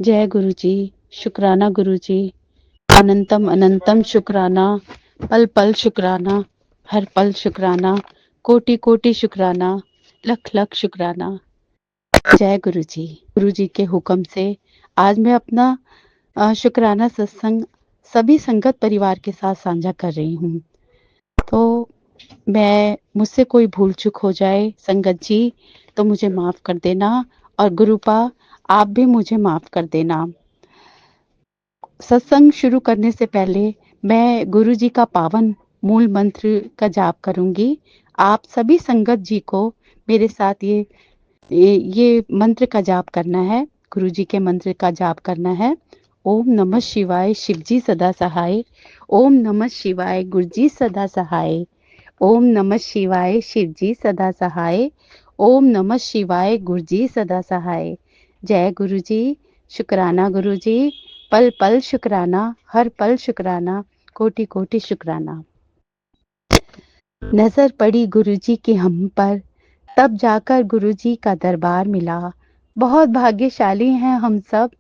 जय गुरु जी, शुक्राना गुरु जी, अनंतम अनंतम शुक्राना, पल पल शुक्राना, हर पल शुक्राना, कोटि कोटि शुक्राना, लख लख शुक्राना। जय गुरु जी। गुरु जी के हुक्म से आज मैं अपना शुक्राना सत्संग सभी संगत परिवार के साथ साझा कर रही हूँ। तो मैं मुझसे कोई भूल चूक हो जाए संगत जी तो मुझे माफ कर देना, और गुरुपा आप भी मुझे माफ कर देना। सत्संग शुरू करने से पहले मैं गुरु जी का पावन मूल मंत्र का जाप करूंगी। आप सभी संगत जी को मेरे साथ ये मंत्र का जाप करना है। गुरु जी के मंत्र का जाप करना है। ओम नमः शिवाय, शिवजी सदा सहाय। ओम नमः शिवाय, गुरुजी सदा सहाय। ओम नमः शिवाय, शिवजी सदा सहाय। ओम नमः शिवाय, गुरुजी सदा सहाय। जय गुरु जी, शुक्राना गुरु जी, पल पल शुक्राना, हर पल शुक्राना, कोटि कोटि शुक्राना। नजर पड़ी गुरु जी की हम पर, तब जाकर गुरु जी का दरबार मिला। बहुत भाग्यशाली हैं हम सब,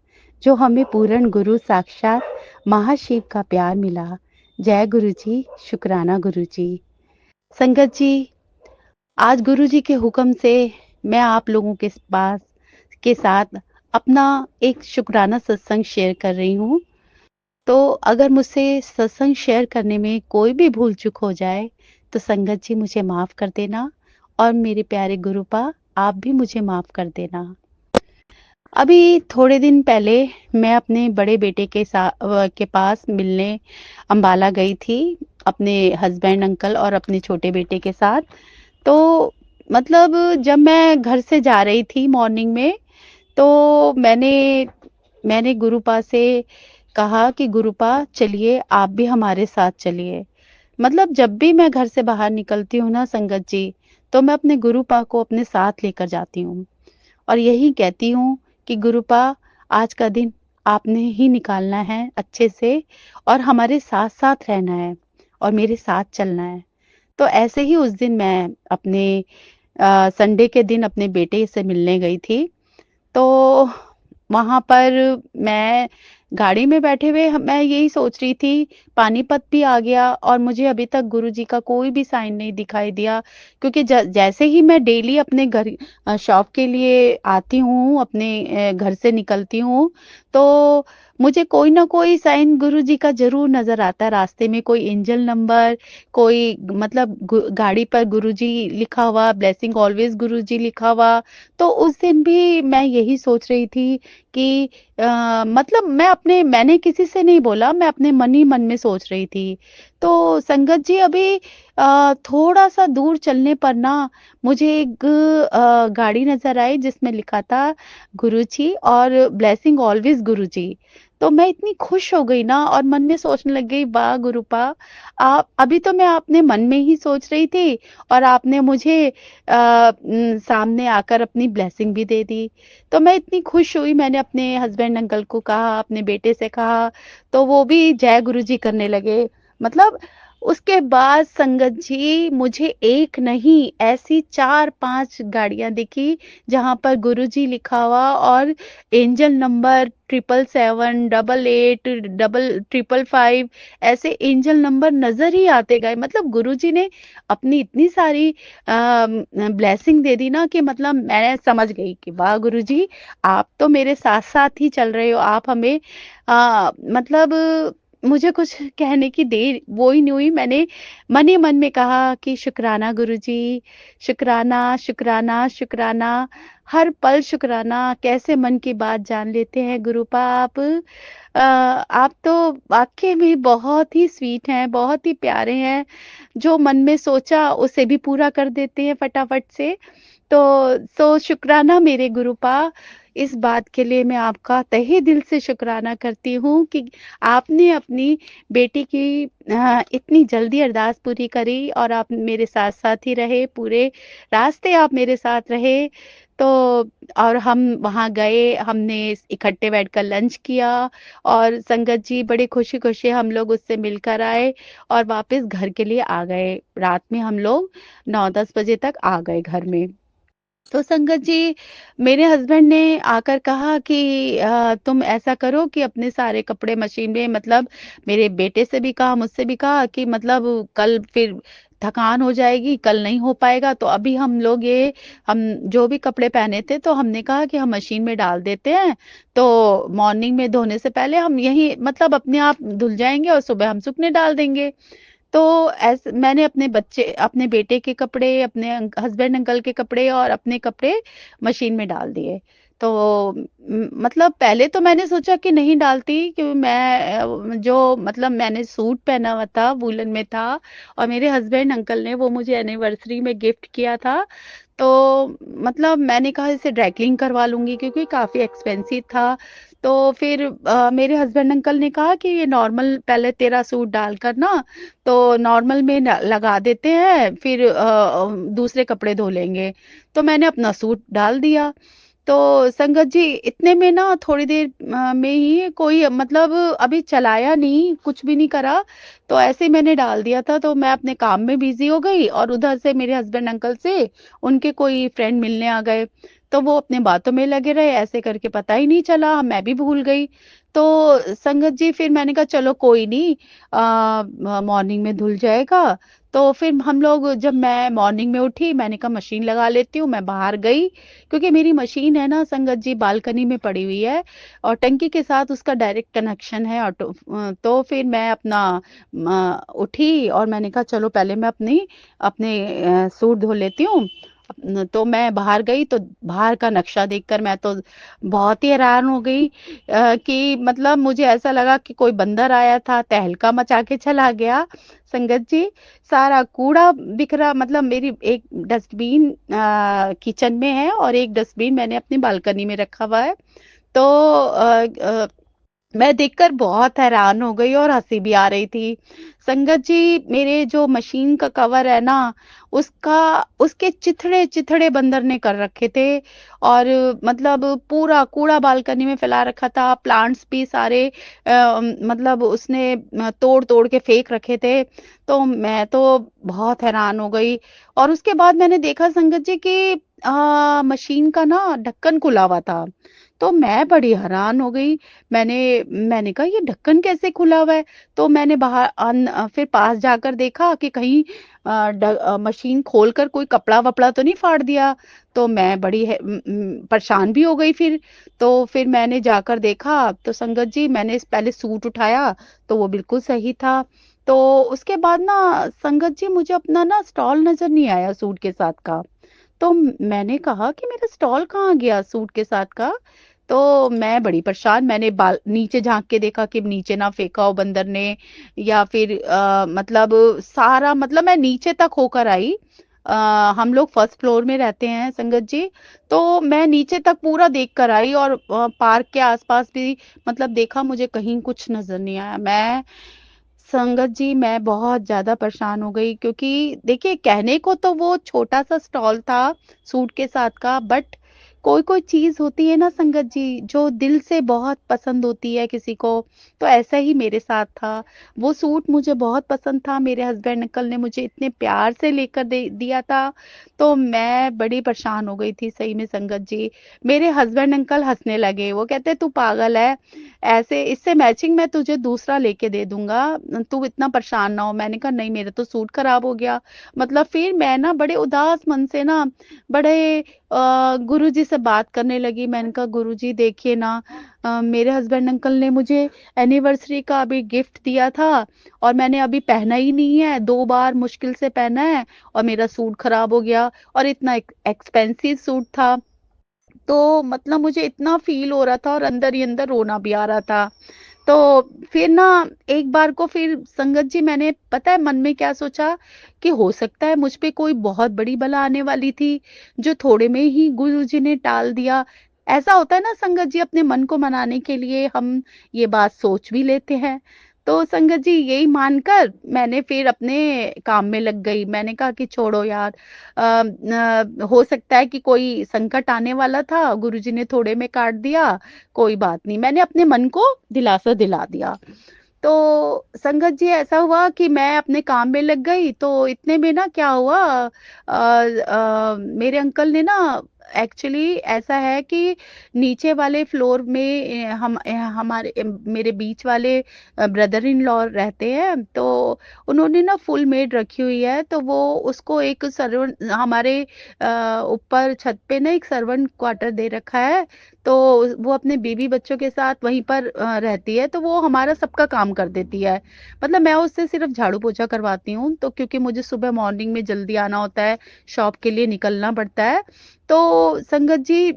जो हमें पूर्ण गुरु साक्षात महाशिव का प्यार मिला। जय गुरु जी, शुक्राना गुरु जी। संगत जी, आज गुरु जी के हुक्म से मैं आप लोगों के साथ अपना एक शुक्राना सत्संग शेयर कर रही हूँ। तो अगर मुझसे सत्संग शेयर करने में कोई भी भूल चूक हो जाए तो संगत जी मुझे माफ कर देना, और मेरे प्यारे गुरुपा आप भी मुझे माफ कर देना। अभी थोड़े दिन पहले मैं अपने बड़े बेटे के पास मिलने अंबाला गई थी, अपने हस्बैंड अंकल और अपने छोटे बेटे के साथ। तो मतलब जब मैं घर से जा रही थी मॉर्निंग में, तो मैंने मैंने गुरुपा से कहा कि गुरुपा चलिए आप भी हमारे साथ चलिए। मतलब जब भी मैं घर से बाहर निकलती हूँ ना संगत जी, तो मैं अपने गुरुपा को अपने साथ लेकर जाती हूँ और यही कहती हूँ कि गुरुपा आज का दिन आपने ही निकालना है अच्छे से, और हमारे साथ साथ रहना है और मेरे साथ चलना है। तो ऐसे ही उस दिन मैं अपने संडे के दिन अपने बेटे से मिलने गई थी। तो वहाँ पर मैं गाड़ी में बैठे हुए मैं यही सोच रही थी, पानीपत भी आ गया और मुझे अभी तक गुरुजी का कोई भी साइन नहीं दिखाई दिया, क्योंकि जैसे ही मैं डेली अपने घर शॉप के लिए आती हूँ, अपने घर से निकलती हूँ, तो मुझे कोई ना कोई साइन गुरुजी का ज़रूर नज़र आता है। रास्ते में कोई एंजल नंबर, कोई मतलब गाड़ी पर गुरुजी लिखा हुआ, ब्लेसिंग ऑलवेज गुरुजी लिखा हुआ। तो उस दिन भी मैं यही सोच रही थी कि मतलब मैंने किसी से नहीं बोला, मैं अपने मन ही मन में सोच रही थी। तो संगत जी अभी थोड़ा-सा दूर चलने पर ना मुझे एक गाड़ी नज़र आई जिसमें लिखा था गुरुजी और ब्लेसिंग ऑलवेज गुरुजी। तो मैं इतनी खुश हो गई ना और मन में सोचने लग गई, वाह गुरुपा, आप अभी तो मैं अपने मन में ही सोच रही थी और आपने मुझे सामने आकर अपनी ब्लेसिंग भी दे दी। तो मैं इतनी खुश हुई, मैंने अपने हस्बैंड अंकल को कहा, अपने बेटे से कहा, तो वो भी जय गुरुजी करने लगे। मतलब उसके बाद संगत जी मुझे एक नहीं ऐसी 4-5 गाड़ियाँ दिखी जहाँ पर गुरुजी लिखा हुआ और एंजल नंबर 777, 88, डबल 555 ऐसे एंजल नंबर नज़र ही आते गए। मतलब गुरुजी ने अपनी इतनी सारी ब्लेसिंग दे दी ना कि मतलब मैं समझ गई कि वाह गुरुजी, आप तो मेरे साथ-साथ ही चल रहे हो। आप हमें मतलब मुझे कुछ कहने की देर वो ही नहीं हुई। मैंने मन ही मन में कहा कि शुक्राना गुरुजी, शुक्राना, शुक्राना, शुक्राना, हर पल शुक्राना। कैसे मन की बात जान लेते हैं गुरुपा आप। आप तो वाक़ई में बहुत ही स्वीट हैं, बहुत ही प्यारे हैं। जो मन में सोचा उसे भी पूरा कर देते हैं फटाफट से। तो शुक्राना मेरे गुरुपा, इस बात के लिए मैं आपका तहे दिल से शुक्राना करती हूँ कि आपने अपनी बेटी की इतनी जल्दी अरदास पूरी करी और आप मेरे साथ-साथ ही रहे, पूरे रास्ते आप मेरे साथ रहे। तो और हम वहाँ गए, हमने इकट्ठे बैठकर लंच किया और संगत जी बड़े खुशी-खुशी हम लोग उससे मिलकर आए और वापस घर के लिए आ गए। रात में हम लोग 9-10 बजे तक आ गए घर में। तो संगत जी, मेरे हस्बैंड ने आकर कहा कि तुम ऐसा करो कि अपने सारे कपड़े मशीन में, मतलब मेरे बेटे से भी कहा, मुझसे भी कहा कि मतलब कल फिर थकान हो जाएगी, कल नहीं हो पाएगा। तो अभी हम लोग ये हम जो भी कपड़े पहने थे तो हमने कहा कि हम मशीन में डाल देते हैं। तो मॉर्निंग में धोने से पहले हम यही मतलब अपने आप धुल जाएँगे और सुबह हम सूखने डाल देंगे। तो ऐसे मैंने अपने बेटे के कपड़े, अपने हस्बैंड अंकल के कपड़े और अपने कपड़े मशीन में डाल दिए। तो मतलब पहले तो मैंने सोचा कि नहीं डालती, क्योंकि मैं जो मतलब मैंने सूट पहना हुआ था, वूलन में था, और मेरे हस्बैंड अंकल ने वो मुझे एनिवर्सरी में गिफ्ट किया था। तो मतलब मैंने कहा इसे ड्राई क्लीन करवा लूँगी, क्योंकि काफ़ी एक्सपेंसिव था। तो फिर मेरे हस्बैंड अंकल ने कहा कि ये नॉर्मल पहले तेरा सूट डालकर ना, तो नॉर्मल में लगा देते हैं, फिर दूसरे कपड़े धो लेंगे। तो मैंने अपना सूट डाल दिया। तो संगत जी, इतने में ना थोड़ी देर में ही कोई मतलब अभी चलाया नहीं, कुछ भी नहीं करा, तो ऐसे ही मैंने डाल दिया था। तो मैं अपने काम में बिजी हो गई और उधर से मेरे हस्बैंड अंकल से उनके कोई फ्रेंड मिलने आ गए। तो वो अपने बातों में लगे रहे, ऐसे करके पता ही नहीं चला, मैं भी भूल गई। तो संगत जी, फिर मैंने कहा चलो कोई नहीं, मॉर्निंग में धुल जाएगा। तो फिर हम लोग, जब मैं मॉर्निंग में उठी, मैंने कहा मशीन लगा लेती हूँ। मैं बाहर गई, क्योंकि मेरी मशीन है ना संगत जी, बालकनी में पड़ी हुई है और टंकी के साथ उसका डायरेक्ट कनेक्शन है ऑटो। तो फिर मैं अपना उठी और मैंने कहा चलो पहले मैं अपने सूट धो लेती हूँ। तो मैं बाहर गई, तो बाहर का नक्शा देखकर मैं तो बहुत ही हैरान हो गई, कि मतलब मुझे ऐसा लगा कि कोई बंदर आया था, तहलका मचा के चला गया। संगत जी, सारा कूड़ा बिखरा, मतलब मेरी एक डस्टबिन किचन में है और एक डस्टबिन मैंने अपनी बालकनी में रखा हुआ है। तो मैं देखकर बहुत हैरान हो गई और हंसी भी आ रही थी। संगत जी, मेरे जो मशीन का कवर है ना, उसका उसके चिथड़े चिथड़े बंदर ने कर रखे थे, और मतलब पूरा कूड़ा बालकनी में फैला रखा था, प्लांट्स भी सारे मतलब उसने तोड़ तोड़ के फेंक रखे थे। तो मैं तो बहुत हैरान हो गई। और उसके बाद मैंने देखा संगत जी कि मशीन का ना ढक्कन खुला हुआ था। तो मैं बड़ी हैरान हो गई। मैंने मैंने कहा ये ढक्कन कैसे खुला हुआ है? तो मैंने फिर पास जाकर देखा कि कहीं मशीन खोलकर कोई कपड़ा-वपड़ा तो नहीं फाड़ दिया। तो मैं बड़ी परेशान भी हो गई फिर। तो फिर मैंने जाकर देखा, तो संगत जी, मैंने पहले सूट उठाया, तो वो बिल्कुल सही था। तो उसके बाद ना संगत जी, मुझे अपना ना स्टॉल नज़र नहीं आया सूट के साथ का। तो मैंने कहा कि मेरा स्टॉल कहाँ गया सूट के साथ का? तो मैं बड़ी परेशान, मैंने बाल नीचे झाँक के देखा कि नीचे ना फेंका हो बंदर ने, या फिर मतलब सारा, मतलब मैं नीचे तक होकर आई। अ, हम लोग फर्स्ट फ्लोर में रहते हैं संगत जी, तो मैं नीचे तक पूरा देख कर आई, और पार्क के आस-पास भी मतलब देखा, मुझे कहीं कुछ नज़र नहीं आया। संगत जी, मैं बहुत ज़्यादा परेशान हो गई, क्योंकि देखिए, कहने को तो वो छोटा-सा स्टॉल था सूट के साथ का, बट कोई-कोई चीज़ होती है ना संगत जी, जो दिल से बहुत पसंद होती है किसी को, तो ऐसा ही मेरे साथ था। वो सूट मुझे बहुत पसंद था, मेरे हस्बैंड अंकल ने मुझे इतने प्यार से लेकर दे दिया था, तो मैं बड़ी परेशान हो गई थी सही में संगत जी। मेरे हस्बैंड अंकल हँसने लगे, वो कहते तू पागल है, ऐसे इससे मैचिंग मैं तुझे दूसरा लेके दे दूँगा, तू इतना परेशान ना हो। मैंने कहा नहीं, मेरा तो सूट खराब हो गया। मतलब फिर मैं ना बड़े उदास मन से ना, बड़े गुरुजी से बात करने लगी। मैंने कहा गुरुजी देखिए ना, मेरे हस्बैंड अंकल ने मुझे एनिवर्सरी का अभी गिफ्ट दिया था और मैंने अभी पहना ही नहीं है, 2 बार मुश्किल से पहना है और मेरा सूट खराब हो गया, और इतना एक्सपेंसिव सूट था। तो मतलब मुझे इतना फ़ील हो रहा था और अंदर ही अंदर रोना भी आ रहा था। तो फिर ना एक बार को फिर संगत जी, मैंने पता है मन में क्या सोचा, कि हो सकता है मुझ पे कोई बहुत बड़ी बला आने वाली थी, जो थोड़े में ही गुरुजी ने टाल दिया। ऐसा होता है ना संगत जी, अपने मन को मनाने के लिए हम ये बात सोच भी लेते हैं। तो संगत जी, यही मानकर मैंने फिर अपने काम में लग गई। मैंने कहा कि छोड़ो यार, हो सकता है कि कोई संकट आने वाला था, गुरुजी ने थोड़े में काट दिया, कोई बात नहीं। मैंने अपने मन को दिलासा दिला दिया। तो संगत जी, ऐसा हुआ कि मैं अपने काम में लग गई, तो इतने में ना क्या हुआ, मेरे अंकल ने ना एक्चुअली ऐसा है कि नीचे वाले फ्लोर में हमारे मेरे बीच वाले ब्रदर इन लॉ रहते हैं, तो उन्होंने ना फुल मेड रखी हुई है, तो वो उसको एक सर्वेंट हमारे ऊपर छत पे ना एक सर्वेंट क्वार्टर दे रखा है, तो वो अपने बीवी बच्चों के साथ वहीं पर रहती है, तो वो हमारा सबका काम कर देती है। मतलब मैं उससे सिर्फ झाड़ू पोछा करवाती हूँ, तो क्योंकि मुझे सुबह मॉर्निंग में जल्दी आना होता है, शॉप के लिए निकलना पड़ता है। तो संगत जी,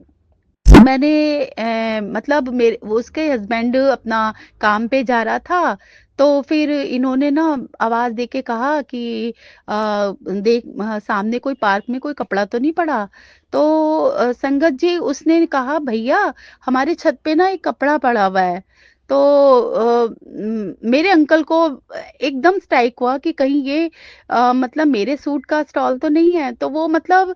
मैंने मतलब मेरे वो उसके हस्बैंड अपना काम पे जा रहा था, तो फिर इन्होंने ना आवाज़ दे के कहा कि देख सामने कोई पार्क में कोई कपड़ा तो नहीं पड़ा? तो संगत जी उसने कहा भैया हमारे छत पे ना एक कपड़ा पड़ा हुआ है। तो मेरे अंकल को एकदम स्ट्राइक हुआ कि कहीं ये मतलब मेरे सूट का स्टॉल तो नहीं है? तो वो मतलब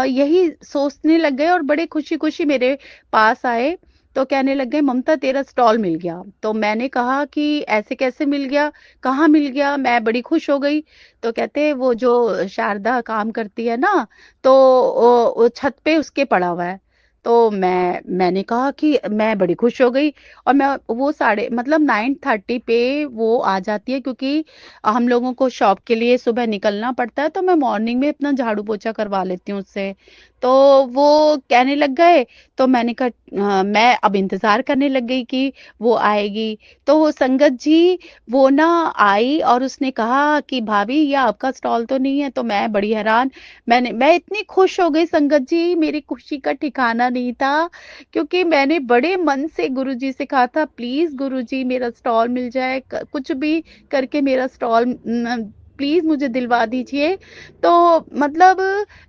यही सोचने लग गए और बड़े खुशी-खुशी मेरे पास आए, तो कहने लग गए ममता तेरा स्टॉल मिल गया। तो मैंने कहा कि ऐसे कैसे मिल गया? कहाँ मिल गया? मैं बड़ी खुश हो गई। तो कहते वो जो शारदा काम करती है ना, तो वो छत पे उसके पड़ा हुआ है। तो मैंने कहा कि मैं बड़ी खुश हो गई और मैं वो साढ़े मतलब 9:30 पे वो आ जाती है, क्योंकि हम लोगों को शॉप के लिए सुबह निकलना पड़ता है, तो मैं मॉर्निंग में अपना झाड़ू पोछा करवा लेती हूँ उससे। तो वो कहने लग गए, तो मैंने कहा मैं अब इंतज़ार करने लग गई कि वो आएगी। तो वो संगत जी वो ना आई और उसने कहा कि भाभी ये आपका स्टॉल तो नहीं है? तो मैं बड़ी हैरान, मैं इतनी खुश हो गई संगत जी, मेरी खुशी का ठिकाना नहीं था, क्योंकि मैंने बड़े मन से गुरुजी से कहा था प्लीज़ गुरुजी मेरा स्टॉल मिल जाए, क कुछ भी करके मेरा स्टॉल प्लीज़ मुझे दिलवा दीजिए। तो मतलब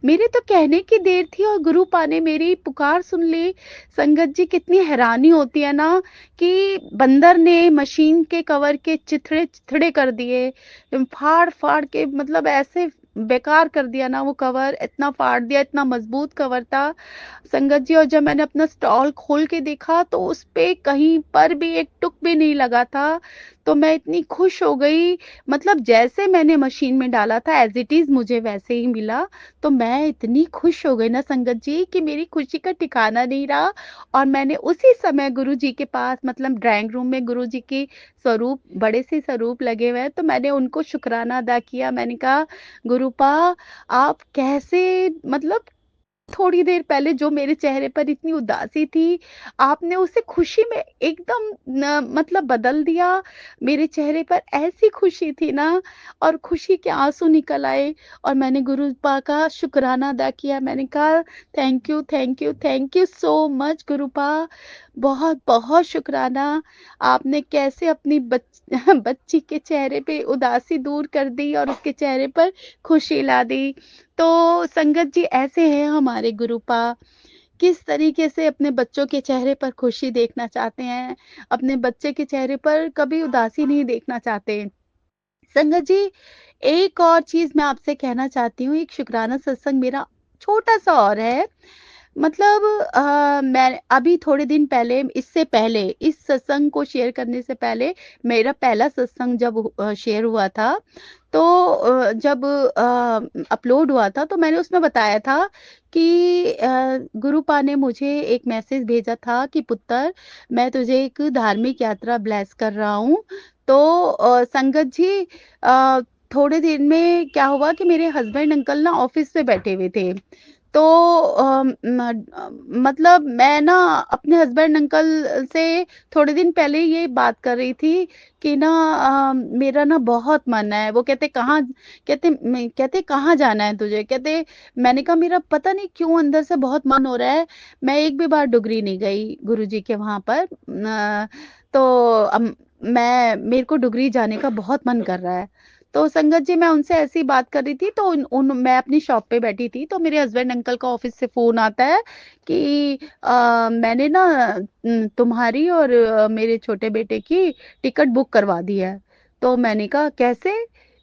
मेरे तो कहने की देर थी और गुरुपा ने मेरी पुकार सुन ली। संगत जी कितनी हैरानी होती है ना कि बंदर ने मशीन के कवर के चिथड़े-चिथड़े कर दिए। फाड़-फाड़ के मतलब ऐसे बेकार कर दिया ना वो कवर, इतना फाड़ दिया, इतना मज़बूत कवर था। संगत जी और जब मैंने अपना स्टॉल खोल के देखा तो उसपे कहीं पर भी एक टुक भी नहीं लगा था। तो मैं इतनी खुश हो गई, मतलब जैसे मैंने मशीन में डाला था एज़ इट इज़ मुझे वैसे ही मिला। तो मैं इतनी खुश हो गई ना संगत जी कि मेरी खुशी का ठिकाना नहीं रहा और मैंने उसी समय गुरुजी के पास मतलब ड्राइंग रूम में गुरुजी की स्वरूप बड़े से स्वरूप लगे हुए हैं, तो मैंने उनको शुकराना अदा किया। मैंने कहा गुरुपा आप कैसे मतलब थोड़ी देर पहले जो मेरे चेहरे पर इतनी उदासी थी, आपने उसे खुशी में एकदम न मतलब बदल दिया। मेरे चेहरे पर ऐसी खुशी थी ना और खुशी के आँसू निकल आए और मैंने गुरुपा का शुकराना अदा किया। मैंने कहा thank you, thank you, thank you so much Gurupa. बहुत-बहुत शुकराना। आपने कैसे अपनी बच्ची के चेहरे पे उदासी दूर कर दी और उसके चेहरे पर खुशी ला दी। तो संगत जी ऐसे हैं हमारे गुरुपा, किस तरीके से अपने बच्चों के चेहरे पर खुशी देखना चाहते हैं, अपने बच्चे के चेहरे पर कभी उदासी नहीं देखना चाहते। संगत जी, एक और चीज़ मैं आपसे कहना चाहती हूँ, एक शुकराना सत्संग मेरा छोटा-सा और है। मतलब मैं अभी थोड़े दिन पहले इससे पहले इस सत्संग को शेयर करने से पहले मेरा पहला सत्संग जब शेयर हुआ था, तो जब अपलोड हुआ था तो मैंने उसमें बताया था कि गुरुपा ने मुझे एक मैसेज भेजा था कि पुत्र मैं तुझे एक धार्मिक यात्रा ब्लेस कर रहा हूँ। तो संगत जी अ, थोड़े दिन में क्या हुआ कि मेरे हस्बैंड अंकल ना ऑफ़िस से बैठे हुए थे। तो मतलब मैं ना अपने हस्बैंड अंकल से थोड़े दिन पहले ये बात कर रही थी कि ना मेरा ना बहुत मन है। वो कहते कहाँ कहते कहाँ जाना है तुझे? कहते मैंने कहा मेरा पता नहीं क्यों अंदर से बहुत मन हो रहा है। मैं एक भी बार डुगरी नहीं गई गुरुजी के वहाँ पर। तो मेरे को डुगरी जाने का बहुत मन कर रहा है। तो संगत जी मैं उनसे ऐसी बात कर रही थी तो उन उन मैं अपनी शॉप पे बैठी थी तो मेरे हस्बैंड अंकल का ऑफिस से फ़ोन आता है कि मैंने ना तुम्हारी और मेरे छोटे बेटे की टिकट बुक करवा दी है। तो मैंने कहा कैसे?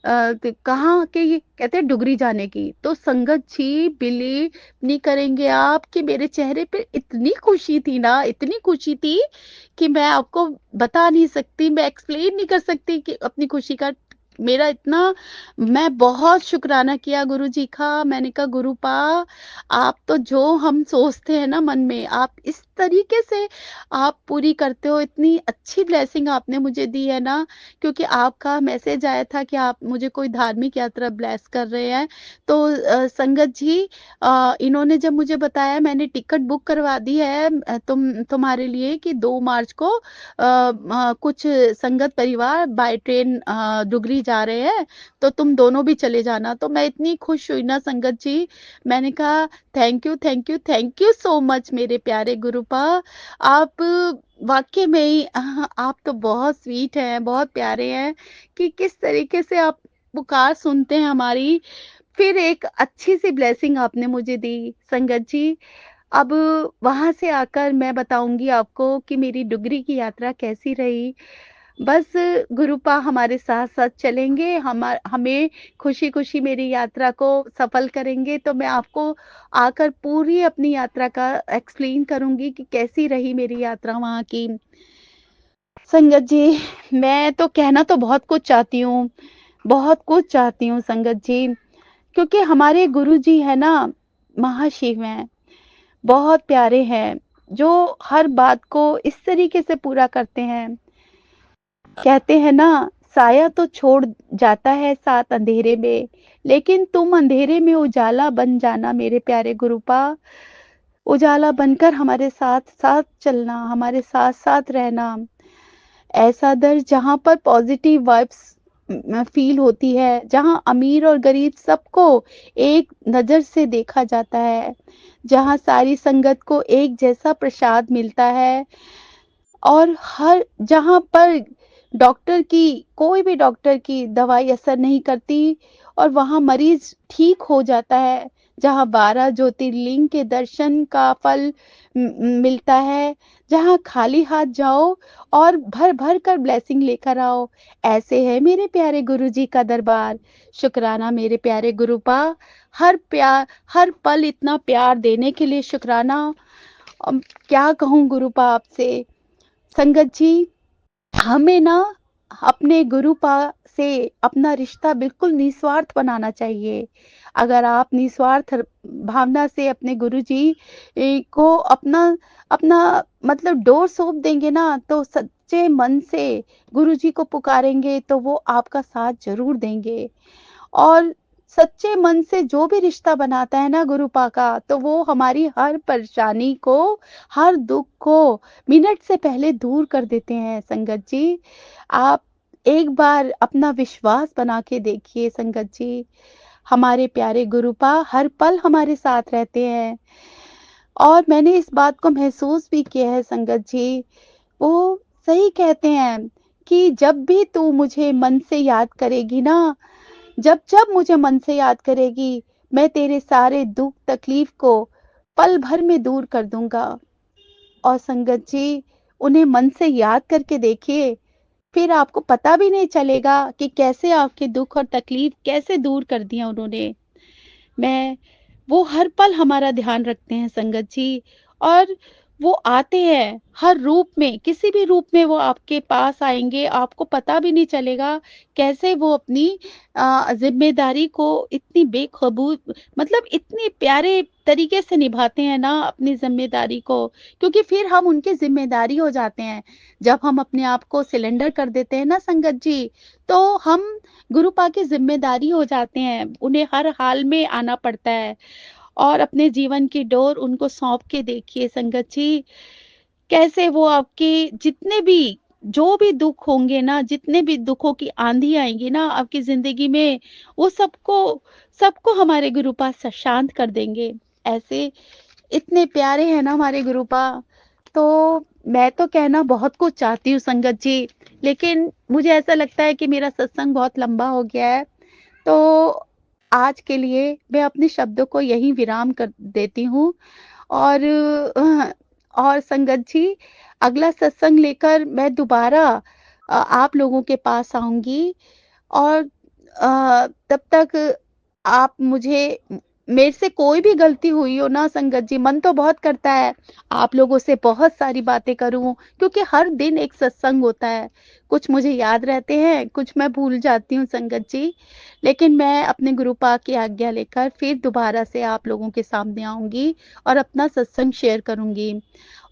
तो कहाँ के ये? कहते हैं डुगरी जाने की। तो संगत जी बिलीव नहीं करेंगे आप कि मेरे चेहरे पे इतनी खुशी थी ना, इतनी खुशी थी कि मैं आपको बता नहीं सकती, मैं एक्सप्लेन नहीं कर सकती कि अपनी खुशी का मेरा इतना मैं बहुत शुक्राना किया गुरुजी का। मैंने कहा गुरुपा, आप तो जो हम सोचते हैं ना मन में, आप इस तरीके से आप पूरी करते हो। इतनी अच्छी ब्लेसिंग आपने मुझे दी है ना, क्योंकि आपका मैसेज आया था कि आप मुझे कोई धार्मिक यात्रा ब्लेस कर रहे हैं। तो संगत जी, इन्होंने जब मुझे बताया, मैंने टिकट बुक करवा दी है तुम्हारे लिए कि 2 मार्च को कुछ संगत परिवार बाय ट्रेन डुगरी जा रहे हैं, तो तुम दोनों भी चले जाना। तो मैं इतनी खुश हुई ना संगत जी, मैंने कहा thank you, thank you, thank you so much मेरे प्यारे गुरुपा। आप वाक़ई में ही आप तो बहुत स्वीट हैं, बहुत प्यारे हैं कि किस तरीके से आप पुकार सुनते हैं हमारी। फिर एक अच्छी-सी ब्लेसिंग आपने मुझे दी संगत जी। अब वहाँ से आकर मैं बताऊँगी आपको कि मेरी डुगरी की यात्रा कैसी रही। बस गुरुपा हमारे साथ-साथ चलेंगे, हमें खुशी-खुशी मेरी यात्रा को सफल करेंगे, तो मैं आपको आकर पूरी अपनी यात्रा का एक्सप्लेन करूँगी कि कैसी रही मेरी यात्रा वहाँ की। संगत जी, मैं तो कहना तो बहुत कुछ चाहती हूँ, बहुत कुछ चाहती हूँ संगत जी, क्योंकि हमारे गुरुजी हैं ना, महाशिव हैं, बहुत प्यारे हैं, जो हर बात को इस तरीके से पूरा करते हैं। कहते हैं ना, साया तो छोड़ जाता है साथ अंधेरे में, लेकिन तुम अंधेरे में उजाला बन जाना मेरे प्यारे गुरुपा। उजाला बनकर हमारे साथ-साथ चलना, हमारे साथ-साथ रहना। ऐसा दर जहाँ पर पॉजिटिव वाइब्स फ़ील होती है, जहाँ अमीर और गरीब सबको एक नज़र से देखा जाता है, जहाँ सारी संगत को एक जैसा प्रसाद मिलता है, और हर जहाँ पर डॉक्टर की कोई भी डॉक्टर की दवाई असर नहीं करती और वहाँ मरीज़ ठीक हो जाता है, जहाँ 12 ज्योतिर्लिंग के दर्शन का फल मिलता है, जहाँ खाली हाथ जाओ और भर-भर कर ब्लेसिंग लेकर आओ। ऐसे है मेरे प्यारे गुरुजी का दरबार। शुकराना मेरे प्यारे गुरुपा, हर पल इतना प्यार देने के लिए शुकराना। क्या कहूँ गुरुपा आपसे? संगत जी, हमें ना अपने गुरुपा से अपना रिश्ता बिल्कुल निस्वार्थ बनाना चाहिए। अगर आप निस्वार्थ भावना से अपने गुरुजी को अपना अपना मतलब डोर सौंप देंगे ना, तो सच्चे मन से गुरुजी को पुकारेंगे तो वो आपका साथ ज़रूर देंगे। और सच्चे मन से जो भी रिश्ता बनाता है ना गुरुपा का, तो वो हमारी हर परेशानी को, हर दुःख को मिनट से पहले दूर कर देते हैं संगत जी। आप एक बार अपना विश्वास बना के देखिए संगत जी, हमारे प्यारे गुरुपा हर पल हमारे साथ रहते हैं, और मैंने इस बात को महसूस भी किया है संगत जी। वो सही कहते हैं कि जब भी तू मुझे मन से याद करेगी ना, जब-जब मुझे मन से याद करेगी, मैं तेरे सारे दुःख तकलीफ को पल भर में दूर कर दूँगा। और संगत जी, उन्हें मन से याद करके देखिए, फिर आपको पता भी नहीं चलेगा कि कैसे आपके दुःख और तकलीफ कैसे दूर कर दिया उन्होंने। मैं वो हर पल हमारा ध्यान रखते हैं संगत जी, और वो आते हैं हर रूप में, किसी भी रूप में वो आपके पास आएँगे, आपको पता भी नहीं चलेगा कैसे वो अपनी ज़िम्मेदारी को इतनी बेखबू मतलब इतनी प्यारे तरीके से निभाते हैं ना अपनी ज़िम्मेदारी को, क्योंकि फिर हम उनकी ज़िम्मेदारी हो जाते हैं। जब हम अपने आप को सिलेंडर कर देते हैं ना संगत जी, तो हम गुरुपा की ज़िम्मेदारी हो जाते हैं, उन्हें हर हाल में आना पड़ता है, और अपने जीवन की डोर उनको सौंप के देखिए संगत जी, कैसे वो आपके जितने भी जो भी दुःख होंगे ना, जितने भी दुःखों की आँधी आएँगी ना आपकी ज़िंदगी में, वो सबको सबको हमारे गुरुपा शांत कर देंगे। ऐसे इतने प्यारे हैं ना हमारे गुरुपा। तो मैं तो कहना बहुत कुछ चाहती हूँ संगत जी, लेकिन मुझे ऐसा लगता है कि मेरा सत्संग बहुत लंबा हो गया है। तो आज के लिए मैं अपने शब्दों को यहीं विराम कर देती हूँ, और और संगत जी, अगला सत्संग लेकर मैं दोबारा आप लोगों के पास आऊँगी, और तब तक आप मुझे मेरे से कोई भी गलती हुई हो ना संगत जी, मन तो बहुत करता है आप लोगों से बहुत सारी बातें करूं, क्योंकि हर दिन एक सत्संग होता है। कुछ मुझे याद रहते हैं, कुछ मैं भूल जाती हूँ संगत जी। लेकिन मैं अपने गुरु पाक की आज्ञा लेकर फिर दोबारा से आप लोगों के सामने आऊंगी और अपना सत्संग शेयर करूंगी।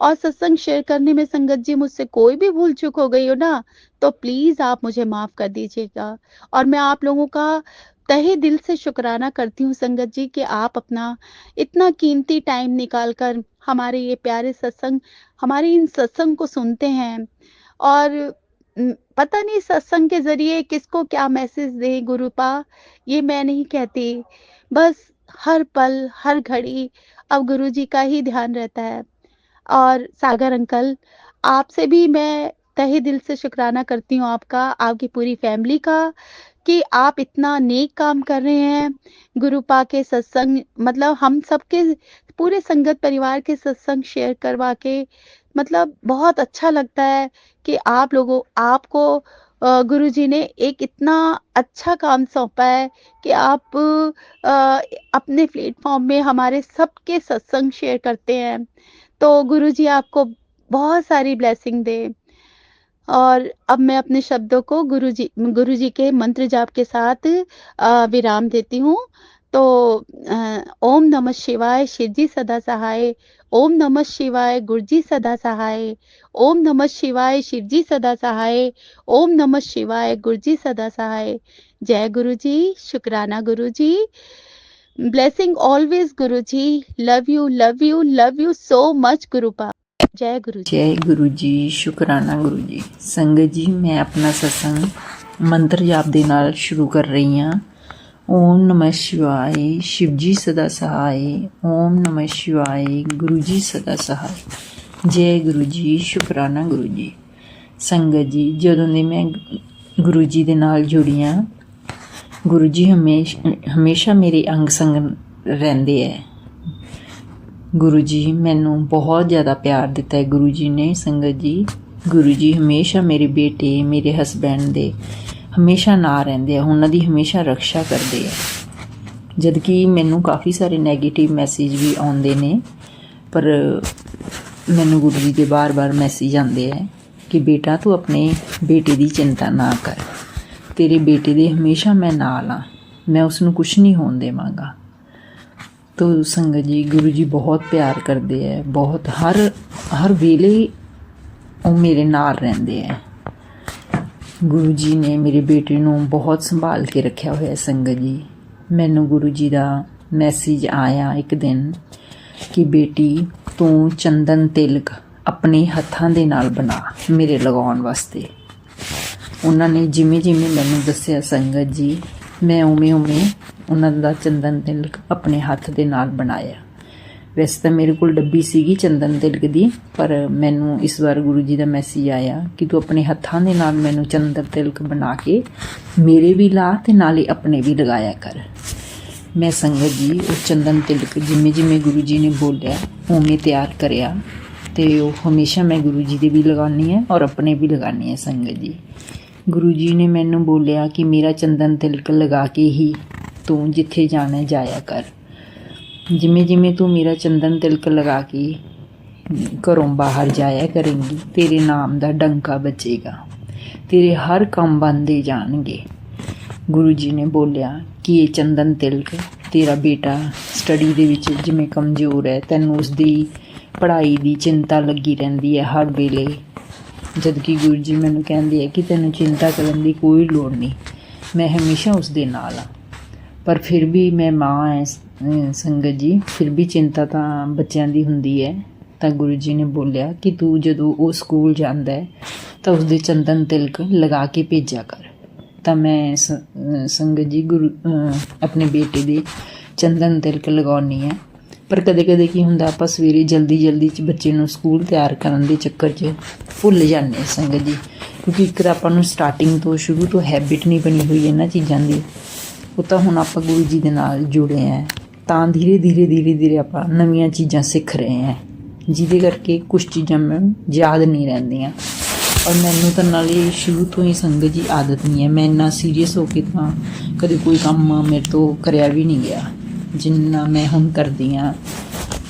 और सत्संग शेयर करने में संगत जी मुझसे कोई भी भूल चूक हो गई हो ना, तो प्लीज आप मुझे माफ कर दीजिएगा। और मैं आप लोगों का तहे दिल से शुक्राना करती हूँ संगत जी कि आप अपना इतना कीमती टाइम निकाल कर हमारे ये प्यारे सत्संग, हमारे इन सत्संग को सुनते हैं। और पता नहीं सत्संग के ज़रिए किसको क्या मैसेज दे गुरुपा, ये मैं नहीं कहती। बस हर पल, हर घड़ी अब गुरुजी का ही ध्यान रहता है। और सागर अंकल, आपसे भी मैं तहे दिल से शुक्राना करती हूँ आपका, आपकी पूरी फैमिली का, कि आप इतना नेक काम कर रहे हैं। गुरुपा के सत्संग मतलब हम सबके पूरे संगत परिवार के सत्संग शेयर करवा के मतलब बहुत अच्छा लगता है कि आप लोगों आपको गुरुजी ने एक इतना अच्छा काम सौंपा है कि आप अपने प्लेटफ़ॉर्म में हमारे सबके सत्संग शेयर करते हैं। तो गुरुजी आपको बहुत सारी ब्लेसिंग दे। और अब मैं अपने शब्दों को गुरुजी के मंत्र जाप के साथ विराम देती हूँ। तो ओम नमः शिवाय शिवजी सदा सहाय, ओम नमः शिवाय गुरुजी सदा सहाय, ओम नमः शिवाय शिवजी सदा सहाय, ओम नमः शिवाय गुरुजी सदा सहाय। जय गुरुजी, शुक्राना Guruji, blessing always Guruji, love you, love you so much Gurupa. जय गुरुजी। जय गुरु जी, शुकराना गुरु जी। संगत जी, मैं अपना सत्संग मंत्र जाप ਦੇ ਨਾਲ ਸ਼ੁਰੂ ਕਰ ਰਹੀ ਹਾਂ। ਓਮ ਨਮः शिवाय शिव जी सदा सहाय, ਓਮ ਨਮः शिवाय गुरु जी सदा सहाय। जय गुरु जी, शुकराना गुरु जी। ਸੰਗਤ ਜੀ, ਜਦੋਂ ਦੀ ਮੈਂ ਗੁਰੂ ਜੀ ਦੇ ਨਾਲ ਜੁੜੀ ਹਾਂ, ਗੁਰੂ ਜੀ ਹਮੇਸ਼ਾ ਮੇਰੇ ਅੰਗ ਸੰਗ ਰਹਿੰਦੇ ਹੈ। गुरु जी मैनू बहुत ज़्यादा प्यार दिता है गुरु जी ने। संगत जी, गुरु जी हमेशा मेरे बेटे मेरे हसबैंड दे हमेशा ना रहिंदे, उन्हां दी हमेशा रक्षा करते हैं। जबकि मैनू काफ़ी सारे नैगेटिव मैसेज भी आते ने, पर मैनू गुरु जी के बार बार मैसेज आते हैं कि बेटा तू अपने बेटे की चिंता ना कर, तेरे बेटे दे हमेशा मैं नाल हाँ, मैं उसनू कुछ नहीं होने देवांगा। तो संगत जी, गुरु जी बहुत प्यार करते हैं, बहुत हर वेले वो मेरे नाल रहंदे है। गुरु जी ने मेरे बेटे नू बहुत संभाल के रखा हुआ है। संगत जी, मैनू गुरु जी का मैसेज आया एक दिन कि बेटी तू चंदन तिलक अपने हत्थां दे नाल बना मेरे लगाउण वास्ते। उन्होंने जिमें जिमें मैनू दस्सिया संगत जी, मैं उवें उवें उन्हों का चंदन तिलक अपने हत्थ दे नाल बनाया। वैसे तो मेरे को डब्बी सीगी चंदन तिलक दी, पर मैनू इस बार गुरु जी का मैसेज आया कि तू अपने हत्थां दे नाल मैनू चंदन तिलक बना के मेरे भी ला ते नाले अपने भी लगाया कर। मैं संगत जी उस चंदन तिलक जिमें जिमें गुरु जी ने बोलिया उवें तैयार करिया, तो हमेशा मैं गुरु जी दे भी लगानी है और अपने भी लगानी है। संगत जी, गुरु जी ने मैनू बोलिया कि मेरा चंदन तिलक लगा के ही तू जिथे जाना जाया कर। जिमें जिमें तू मेरा चंदन तिलक लगा के घरों बाहर जाया करेंगी, तेरे नाम का डंका बचेगा, तेरे हर काम बनते जाएंगे। गुरु जी ने बोलिया कि ये चंदन तिलक तेरा बेटा स्टडी दे विच जिमें कमज़ोर है, तैनूं उसदी पढ़ाई की चिंता लगी रहती है हर वेले, जबकि गुरु जी मैनू कहते हैं कि तैनूं चिंता करने की कोई लोड़ नहीं, मैं हमेशा उसदे नाल हाँ। पर फिर भी मैं माँ है संगत जी, फिर भी चिंता तो बच्चों की हुंदी है। तो गुरु जी ने बोलिया कि तू जदों वो स्कूल जाता है तो उसदे चंदन तिलक लगा के भेजा कर। तो मैं संगत जी अपने बेटे दे चंदन तिलक लगानी है। पर कदे कदे की हुंदा आपां सवेरे जल्दी जल्दी च बच्चे नूं स्कूल तैयार करन दे चक्कर च भुल जाने संगत जी, क्योंकि एक आपां नूं स्टार्टिंग तो शुरू तो हैबिट नहीं बनी हुई इन्हां चीज़ां दी। वो तो हुण आपां गुरु जी दे नाल जुड़े हैं, तां धीरे धीरे आपां नवीआं चीज़ां सीख रहे हैं, जिहदे करके कुछ चीज़ां मैनूं याद नहीं रहिंदियां। और मैनू तो नाले शुरू तो ही संगत जी आदत नहीं है, मैं इन्ना सीरीयस होके तो कदे कोई काम मेरे तो करया भी नहीं गया। ਜਿੰਨਾ ਮੈਂ ਹੁਣ ਕਰਦੀ ਹਾਂ,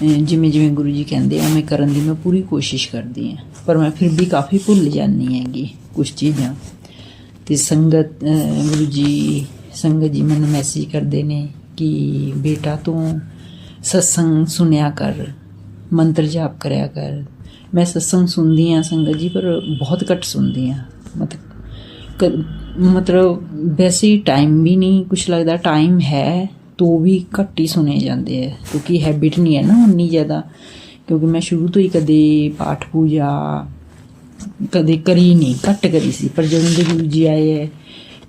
ਜਿਵੇਂ ਜਿਵੇਂ ਗੁਰੂ ਜੀ ਕਹਿੰਦੇ ਆ ਉਵੇਂ ਕਰਨ ਦੀ ਮੈਂ ਪੂਰੀ ਕੋਸ਼ਿਸ਼ ਕਰਦੀ ਹਾਂ, ਪਰ ਮੈਂ ਫਿਰ ਵੀ ਕਾਫੀ ਭੁੱਲ ਜਾਂਦੀ ਹੈਗੀ ਕੁਛ ਚੀਜ਼ਾਂ। ਅਤੇ ਗੁਰੂ ਜੀ ਸੰਗਤ ਜੀ ਮੈਨੂੰ ਮੈਸੇਜ ਕਰਦੇ ਨੇ ਕਿ ਬੇਟਾ ਤੂੰ ਸਤਸੰਗ ਸੁਣਿਆ ਕਰ, ਮੰਤਰ ਜਾਪ ਕਰਿਆ ਕਰ। ਮੈਂ ਸਤਸੰਗ ਸੁਣਦੀ ਹਾਂ ਸੰਗਤ ਜੀ, ਪਰ ਬਹੁਤ ਘੱਟ ਸੁਣਦੀ ਹਾਂ। ਮਤਲਬ ਵੈਸੇ ਹੀ ਟਾਈਮ ਵੀ ਨਹੀਂ ਕੁਛ ਲੱਗਦਾ, ਟਾਈਮ ਹੈ ਤੋ ਵੀ ਘੱਟ ਹੀ ਸੁਣੇ ਜਾਂਦੇ ਹੈ, ਕਿਉਂਕਿ ਹੈਬਿਟ ਨਹੀਂ ਹੈ ਨਾ ਉਨੀ ਜ਼ਿਆਦਾ। ਕਿਉਂਕਿ ਮੈਂ ਸ਼ੁਰੂ ਤੋਂ ਹੀ ਕਦੇ ਪਾਠ ਪੂਜਾ ਕਦੇ ਕਰੀ ਨਹੀਂ, ਘੱਟ ਕਰੀ ਸੀ। ਪਰ ਜਦੋਂ ਦੇ ਗੁਰੂ ਜੀ ਆਏ ਹੈ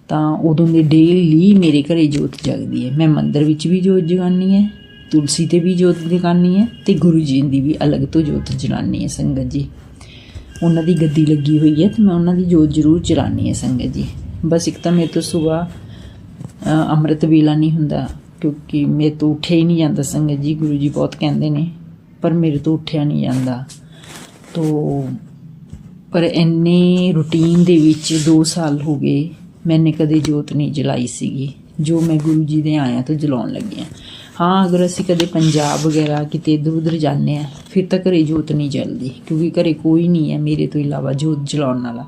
ਤਾਂ ਉਦੋਂ ਦੇ ਡੇਲੀ ਮੇਰੇ ਘਰੇ ਜੋਤ ਜਗਦੀ ਹੈ। ਮੈਂ ਮੰਦਰ ਵਿੱਚ ਵੀ ਜੋਤ ਜਗਾਉਂਦੀ ਹੈ, ਤੁਲਸੀ 'ਤੇ ਵੀ ਜੋਤ ਜਗਾਉਂਦੀ ਹੈ, ਅਤੇ ਗੁਰੂ ਜੀ ਦੀ ਵੀ ਅਲੱਗ ਤੋਂ ਜੋਤ ਜਲਾਉਂਦੀ ਹੈ ਸੰਗਤ ਜੀ। ਉਹਨਾਂ ਦੀ ਗੱਦੀ ਲੱਗੀ ਹੋਈ ਹੈ ਅਤੇ ਮੈਂ ਉਹਨਾਂ ਦੀ ਜੋਤ ਜ਼ਰੂਰ ਜਲਾਉਂਦੀ ਹੈ ਸੰਗਤ ਜੀ। ਬਸ ਇੱਕ ਤਾਂ ਮੇਰੇ ਤੋਂ ਸੁਬਾਹ ਅੰਮ੍ਰਿਤ ਵੇਲਾ ਨਹੀਂ ਹੁੰਦਾ, ਕਿਉਂਕਿ ਮੇਰੇ ਤੋਂ ਉੱਠਿਆ ਹੀ ਨਹੀਂ ਜਾਂਦਾ ਸੰਗਤ ਜੀ। ਗੁਰੂ ਜੀ ਬਹੁਤ ਕਹਿੰਦੇ ਨੇ, ਪਰ ਮੇਰੇ ਤੋਂ ਉੱਠਿਆ ਨਹੀਂ ਜਾਂਦਾ। ਪਰ ਇੰਨੇ ਰੂਟੀਨ ਦੇ ਵਿੱਚ 2 ਸਾਲ ਹੋ ਗਏ ਮੈਨੇ ਕਦੇ ਜੋਤ ਨਹੀਂ ਜਲਾਈ ਸੀਗੀ, ਜੋ ਮੈਂ ਗੁਰੂ ਜੀ ਦੇ ਆਇਆਂ ਤੋਂ ਜਲਾਉਣ ਲੱਗੀ ਹਾਂ। ਹਾਂ, ਅਗਰ ਅਸੀਂ ਕਦੇ ਪੰਜਾਬ ਵਗੈਰਾ ਕਿਤੇ ਇੱਧਰ ਉੱਧਰ ਜਾਂਦੇ ਹਾਂ ਫਿਰ ਤਾਂ ਘਰੇ ਜੋਤ ਨਹੀਂ ਜਲਦੀ, ਕਿਉਂਕਿ ਘਰੇ ਕੋਈ ਨਹੀਂ ਹੈ ਮੇਰੇ ਤੋਂ ਇਲਾਵਾ ਜੋਤ ਜਲਾਉਣ ਵਾਲਾ।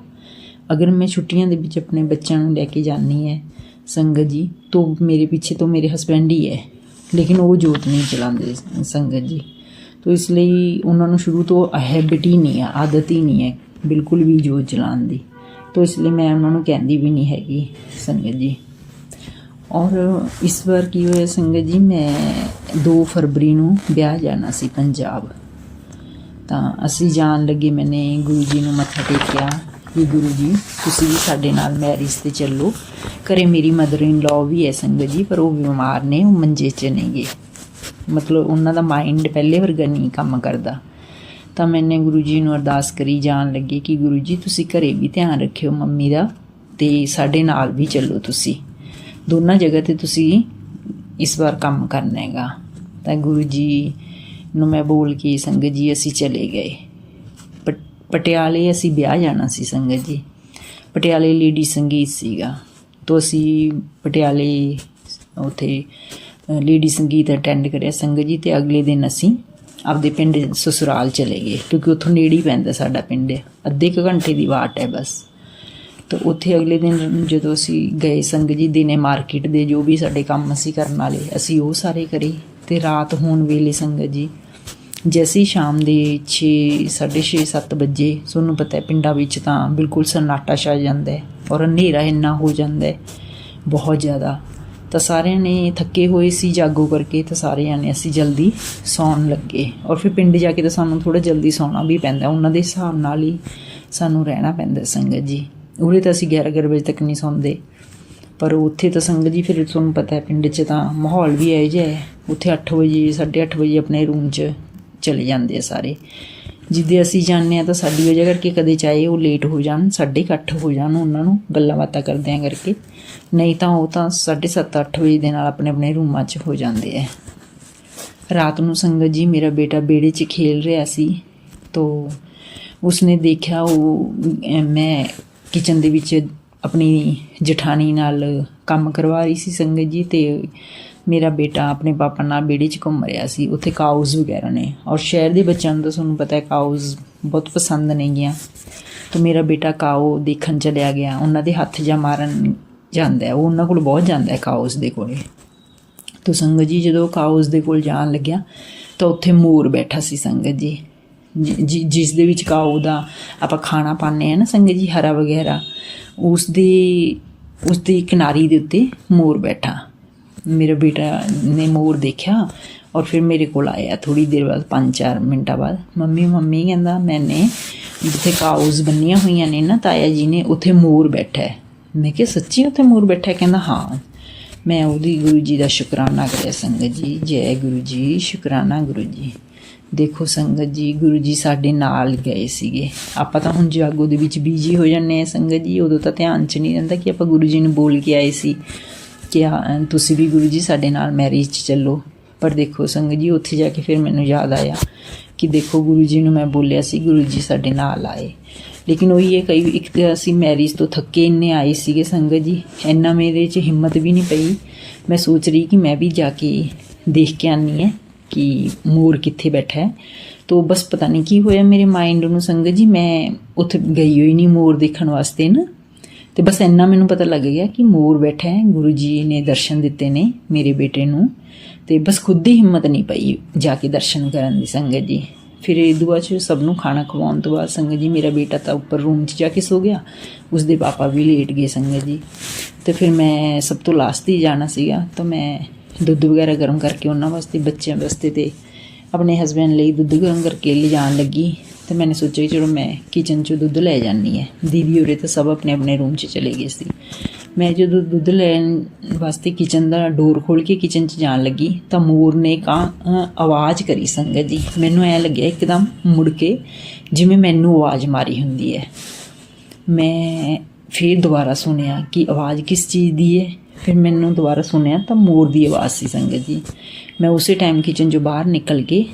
ਅਗਰ ਮੈਂ ਛੁੱਟੀਆਂ ਦੇ ਵਿੱਚ ਆਪਣੇ ਬੱਚਿਆਂ ਨੂੰ ਲੈ ਕੇ ਜਾਂਦੀ ਹੈ ਸੰਗਤ ਜੀ, ਤਾਂ ਮੇਰੇ ਪਿੱਛੇ ਤੋਂ ਮੇਰੇ ਹਸਬੈਂਡ ਹੀ ਹੈ, ਲੇਕਿਨ ਉਹ ਜੋਤ ਨਹੀਂ ਜਲਾਉਂਦੇ ਸੰਗਤ ਜੀ। ਤਾਂ ਇਸ ਲਈ ਉਹਨਾਂ ਨੂੰ ਸ਼ੁਰੂ ਤੋਂ ਹੈਬਿਟ ਹੀ ਨਹੀਂ ਹੈ, ਆਦਤ ਹੀ ਨਹੀਂ ਹੈ ਬਿਲਕੁਲ ਵੀ ਜੋਤ ਜਲਾਉਣ ਦੀ। ਤਾਂ ਇਸ ਲਈ ਮੈਂ ਉਹਨਾਂ ਨੂੰ ਕਹਿੰਦੀ ਵੀ ਨਹੀਂ ਹੈਗੀ ਸੰਗਤ ਜੀ। ਔਰ ਇਸ ਵਾਰ ਕੀ ਹੋਇਆ ਸੰਗਤ ਜੀ, ਮੈਂ 2 ਫਰਵਰੀ ਨੂੰ ਵਿਆਹ ਜਾਣਾ ਸੀ ਪੰਜਾਬ। ਤਾਂ ਅਸੀਂ ਜਾਣ ਲੱਗੇ ਮੈਨੇ ਗੁਰੂ ਜੀ ਨੂੰ ਮੱਥਾ ਟੇਕਿਆ ਕਿ ਗੁਰੂ ਜੀ ਤੁਸੀਂ ਵੀ ਸਾਡੇ ਨਾਲ ਮੈਰਿਜ 'ਤੇ ਚੱਲੋ। ਘਰੇ ਮੇਰੀ ਮਦਰ ਇਨ ਲਾਅ ਵੀ ਹੈ ਸੰਗਤ ਜੀ, ਪਰ ਉਹ ਬਿਮਾਰ ਨੇ, ਉਹ ਮੰਜੇ 'ਚ ਨੇਗੇ। ਮਤਲਬ ਉਹਨਾਂ ਦਾ ਮਾਈਂਡ ਪਹਿਲੇ ਵਰਗਾ ਨਹੀਂ ਕੰਮ ਕਰਦਾ। ਤਾਂ ਮੈਨੇ ਗੁਰੂ ਜੀ ਨੂੰ ਅਰਦਾਸ ਕਰੀ ਜਾਣ ਲੱਗੇ ਕਿ ਗੁਰੂ ਜੀ ਤੁਸੀਂ ਘਰੇ ਵੀ ਧਿਆਨ ਰੱਖਿਓ ਮੰਮੀ ਦਾ, ਅਤੇ ਸਾਡੇ ਨਾਲ ਵੀ ਚੱਲੋ, ਤੁਸੀਂ ਦੋਨਾਂ ਜਗ੍ਹਾ 'ਤੇ ਤੁਸੀਂ ਇਸ ਵਾਰ ਕੰਮ ਕਰਨਾ ਹੈਗਾ। ਤਾਂ ਗੁਰੂ ਜੀ ਨੂੰ ਮੈਂ ਬੋਲ ਕੇ ਸੰਗਤ ਜੀ ਅਸੀਂ ਚਲੇ ਗਏ ਪਟਿਆਲੇ। ਅਸੀਂ ਵਿਆਹ ਜਾਣਾ ਸੀ ਸੰਗਤ ਜੀ, ਪਟਿਆਲੇ ਲੇਡੀ ਸੰਗੀਤ ਸੀਗਾ। ਤਾਂ ਅਸੀਂ ਪਟਿਆਲੇ ਉੱਥੇ ਲੇਡੀ ਸੰਗੀਤ ਅਟੈਂਡ ਕਰਿਆ ਸੰਗਤ ਜੀ, ਅਤੇ ਅਗਲੇ ਦਿਨ ਅਸੀਂ ਆਪਦੇ ਪਿੰਡ ਸਸੁਰਾਲ ਚਲੇ ਗਏ, ਕਿਉਂਕਿ ਉੱਥੋਂ ਨੇੜੇ ਹੀ ਪੈਂਦਾ ਸਾਡਾ ਪਿੰਡ, ਅੱਧੇ ਕੁ ਘੰਟੇ ਦੀ ਵਾਟ ਹੈ ਬਸ। ਤਾਂ ਉੱਥੇ ਅਗਲੇ ਦਿਨ ਜਦੋਂ ਅਸੀਂ ਗਏ ਸੰਗਤ ਜੀ, ਦਿਨੇ ਮਾਰਕੀਟ ਦੇ ਜੋ ਵੀ ਸਾਡੇ ਕੰਮ ਅਸੀਂ ਕਰਨ ਵਾਲੇ ਅਸੀਂ ਉਹ ਸਾਰੇ ਕਰੇ। ਅਤੇ ਰਾਤ ਹੋਣ ਵੇਲੇ ਸੰਗਤ ਜੀ ਜੈਸੇ ਸ਼ਾਮ ਦੇ 6, 6:30, 7 ਵਜੇ, ਤੁਹਾਨੂੰ ਪਤਾ ਹੈ ਪਿੰਡਾਂ ਵਿੱਚ ਤਾਂ ਬਿਲਕੁਲ ਸਨਾਟਾ ਛਾ ਜਾਂਦਾ ਹੈ ਔਰ ਹਨੇਰਾ ਇੰਨਾ ਹੋ ਜਾਂਦਾ ਹੈ ਬਹੁਤ ਜ਼ਿਆਦਾ। ਤਾਂ ਸਾਰਿਆਂ ਨੇ ਥੱਕੇ ਹੋਏ ਸੀ ਜਾਗੋ ਕਰਕੇ, ਤਾਂ ਸਾਰਿਆਂ ਨੇ ਅਸੀਂ ਜਲਦੀ ਸੌਣ ਲੱਗੇ। ਔਰ ਫਿਰ ਪਿੰਡ ਜਾ ਕੇ ਤਾਂ ਸਾਨੂੰ ਥੋੜ੍ਹਾ ਜਲਦੀ ਸੌਣਾ ਵੀ ਪੈਂਦਾ, ਉਹਨਾਂ ਦੇ ਹਿਸਾਬ ਨਾਲ ਹੀ ਸਾਨੂੰ ਰਹਿਣਾ ਪੈਂਦਾ ਸੰਗਤ ਜੀ। ਉਰੇ ਤਾਂ ਅਸੀਂ 11 ਵਜੇ ਤੱਕ ਨਹੀਂ ਸੌਂਦੇ, ਪਰ ਉੱਥੇ ਤਾਂ ਸੰਗਤ ਜੀ ਫਿਰ ਤੁਹਾਨੂੰ ਪਤਾ ਹੈ ਪਿੰਡ 'ਚ ਤਾਂ ਮਾਹੌਲ ਵੀ ਇਹੋ ਜਿਹਾ ਹੈ। ਉੱਥੇ 8 ਵਜੇ 8:30 ਵਜੇ ਆਪਣੇ ਰੂਮ 'ਚ ਚਲੇ ਜਾਂਦੇ ਆ ਸਾਰੇ। ਜਿੱਦੇ ਅਸੀਂ ਜਾਂਦੇ ਹਾਂ ਤਾਂ ਸਾਡੀ ਵਜ੍ਹਾ ਕਰਕੇ ਕਦੇ ਚਾਹੇ ਉਹ ਲੇਟ ਹੋ ਜਾਣ, 8:30 ਹੋ ਜਾਣ ਉਹਨਾਂ ਨੂੰ ਗੱਲਾਂ ਬਾਤਾਂ ਕਰਦਿਆਂ ਕਰਕੇ, ਨਹੀਂ ਤਾਂ ਉਹ ਤਾਂ 7:30, 8 ਵਜੇ ਦੇ ਨਾਲ ਆਪਣੇ ਆਪਣੇ ਰੂਮਾਂ 'ਚ ਹੋ ਜਾਂਦੇ ਹੈ। ਰਾਤ ਨੂੰ ਸੰਗਤ ਜੀ ਮੇਰਾ ਬੇਟਾ ਵਿਹੜੇ 'ਚ ਖੇਲ ਰਿਹਾ ਸੀ, ਤਾਂ ਉਸਨੇ ਦੇਖਿਆ ਮੈਂ ਕਿਚਨ ਦੇ ਵਿੱਚ ਆਪਣੀ ਜਠਾਣੀ ਨਾਲ ਕੰਮ ਕਰਵਾ ਰਹੀ ਸੀ ਸੰਗਤ ਜੀ, ਅਤੇ ਮੇਰਾ ਬੇਟਾ ਆਪਣੇ ਪਾਪਾ ਨਾਲ ਵਿਹੜੇ 'ਚ ਘੁੰਮ ਰਿਹਾ ਸੀ। ਉੱਥੇ ਕਾਊਜ਼ ਵਗੈਰਾ ਨੇ, ਔਰ ਸ਼ਹਿਰ ਦੇ ਬੱਚਿਆਂ ਨੂੰ ਤਾਂ ਤੁਹਾਨੂੰ ਪਤਾ ਹੈ ਕਾਊਜ਼ ਬਹੁਤ ਪਸੰਦ ਨੇਗੀਆਂ। ਤਾਂ ਮੇਰਾ ਬੇਟਾ ਕਾਊ ਦੇਖਣ ਚਲਿਆ ਗਿਆ, ਉਹਨਾਂ ਦੇ ਹੱਥ ਜਾਂ ਮਾਰਨ ਜਾਂਦਾ, ਉਹ ਉਹਨਾਂ ਕੋਲ ਬਹੁਤ ਜਾਂਦਾ ਹੈ ਕਾਊਜ਼ ਦੇ ਕੋਲ। ਤਾਂ ਸੰਗਤ ਜੀ ਜਦੋਂ ਕਾਊਜ਼ ਦੇ ਕੋਲ ਜਾਣ ਲੱਗਿਆ ਤਾਂ ਉੱਥੇ ਮੋਰ ਬੈਠਾ ਸੀ ਸੰਗਤ ਜੀ, ਜਿਸ ਦੇ ਵਿੱਚ ਕਾਊ ਦਾ ਆਪਾਂ ਖਾਣਾ ਪਾਉਂਦੇ ਹਾਂ ਨਾ ਸੰਗਤ ਜੀ, ਹਰਾ ਵਗੈਰਾ, ਉਸਦੀ ਕਿਨਾਰੀ ਦੇ ਉੱਤੇ ਮੋਰ ਬੈਠਾ। ਮੇਰਾ ਬੇਟਾ ਨੇ ਮੋਰ ਦੇਖਿਆ ਔਰ ਫਿਰ ਮੇਰੇ ਕੋਲ ਆਇਆ ਥੋੜ੍ਹੀ ਦੇਰ ਬਾਅਦ, 5-4 ਮਿੰਟਾਂ ਬਾਅਦ, ਮੰਮੀ ਕਹਿੰਦਾ ਮੈਨੇ ਜਿੱਥੇ ਕਾਊਜ਼ ਬੰਨੀਆਂ ਹੋਈਆਂ ਨੇ ਨਾ ਤਾਇਆ ਜੀ ਨੇ, ਉੱਥੇ ਮੋਰ ਬੈਠਾ ਹੈ। ਮੈਂ ਕਿਹਾ ਸੱਚੀ ਉੱਥੇ ਮੋਰ ਬੈਠਾ? ਕਹਿੰਦਾ ਹਾਂ। ਮੈਂ ਉਹਦੀ ਗੁਰੂ ਜੀ ਦਾ ਸ਼ੁਕਰਾਨਾ ਕਰਿਆ ਸੰਗਤ ਜੀ, ਜੈ ਗੁਰੂ ਜੀ, ਸ਼ੁਕਰਾਨਾ ਗੁਰੂ ਜੀ। ਦੇਖੋ ਸੰਗਤ ਜੀ ਗੁਰੂ ਜੀ ਸਾਡੇ ਨਾਲ ਗਏ ਸੀਗੇ। ਆਪਾਂ ਤਾਂ ਹੁਣ ਜਾਗੋ ਦੇ ਵਿੱਚ ਬਿਜੀ ਹੋ ਜਾਂਦੇ ਹਾਂ ਸੰਗਤ ਜੀ, ਉਦੋਂ ਤਾਂ ਧਿਆਨ 'ਚ ਨਹੀਂ ਰਹਿੰਦਾ ਕਿ ਆਪਾਂ ਗੁਰੂ ਜੀ ਨੂੰ ਬੋਲ ਕੇ ਆਏ ਸੀ ਕਿ ਤੁਸੀਂ ਵੀ ਗੁਰੂ ਜੀ ਸਾਡੇ ਨਾਲ ਮੈਰਿਜ 'ਚ ਚੱਲੋ। ਪਰ ਦੇਖੋ ਸੰਗਤ ਜੀ ਉੱਥੇ ਜਾ ਕੇ ਫਿਰ ਮੈਨੂੰ ਯਾਦ ਆਇਆ ਕਿ ਦੇਖੋ ਗੁਰੂ ਜੀ ਨੂੰ ਮੈਂ ਬੋਲਿਆ ਸੀ, ਗੁਰੂ ਜੀ ਸਾਡੇ ਨਾਲ ਆਏ। ਲੇਕਿਨ ਉਹੀ ਹੈ ਇੱਕ ਤਾਂ ਅਸੀਂ ਮੈਰਿਜ ਤੋਂ ਥੱਕੇ ਇੰਨੇ ਆਏ ਸੀਗੇ ਸੰਗਤ ਜੀ, ਇੰਨਾ ਮੇਰੇ 'ਚ ਹਿੰਮਤ ਵੀ ਨਹੀਂ ਪਈ। ਮੈਂ ਸੋਚ ਰਹੀ ਕਿ ਮੈਂ ਵੀ ਜਾ ਕੇ देख के आनी है कि मोर कित्थे बैठा है। तो बस पता नहीं की होया मेरे माइंड ਨੂੰ संगत जी, मैं उत्थे गई होई नहीं मोर देखण वास्ते ना। तो बस इन्ना मैनू पता लग गया कि मोर बैठा है, गुरु जी ने दर्शन दिते ने मेरे बेटे नूं। ते बस खुद ही हिम्मत नहीं पई जाके दर्शन करन दी संगत जी। फिर इदू बाद सबनों खाना खवाउण तो बाद संगत जी मेरा बेटा तो उपर रूम 'च जाके सो गया, उसदे पापा भी लेट गए संगत जी। तो फिर मैं सब तो लास्ट ही जाना सीगा, तो मैं दुੱਧ वगैरह गर्म करके उन्होंने वास्ते बच्चों वास्ते तो अपने हसबैंड लिए दुੱਧ गर्म करके ले जान लगी। तो मैंने सोचा कि चलो मैं किचन 'चों दुੱਧ लै जानी है। दीदी होरे तो सब अपने अपने रूम 'ਚ चले गए सी। मैं जो दुੱਧ लैन वास्ते किचन का डोर खोल के किचन 'ਚ जान लगी तो मोर ने आवाज़ करी संगत जी। मैनू ऐ लग्या एकदम मुड़ के जिवें मैनू आवाज़ मारी हुंदी है। मैं फिर दोबारा सुनिया कि आवाज़ किस चीज़ की है। फिर मैनू दोबारा सुनिया तो मोर की आवाज़ सी संगत जी। मैं उस टाइम किचन 'चों बाहर निकल के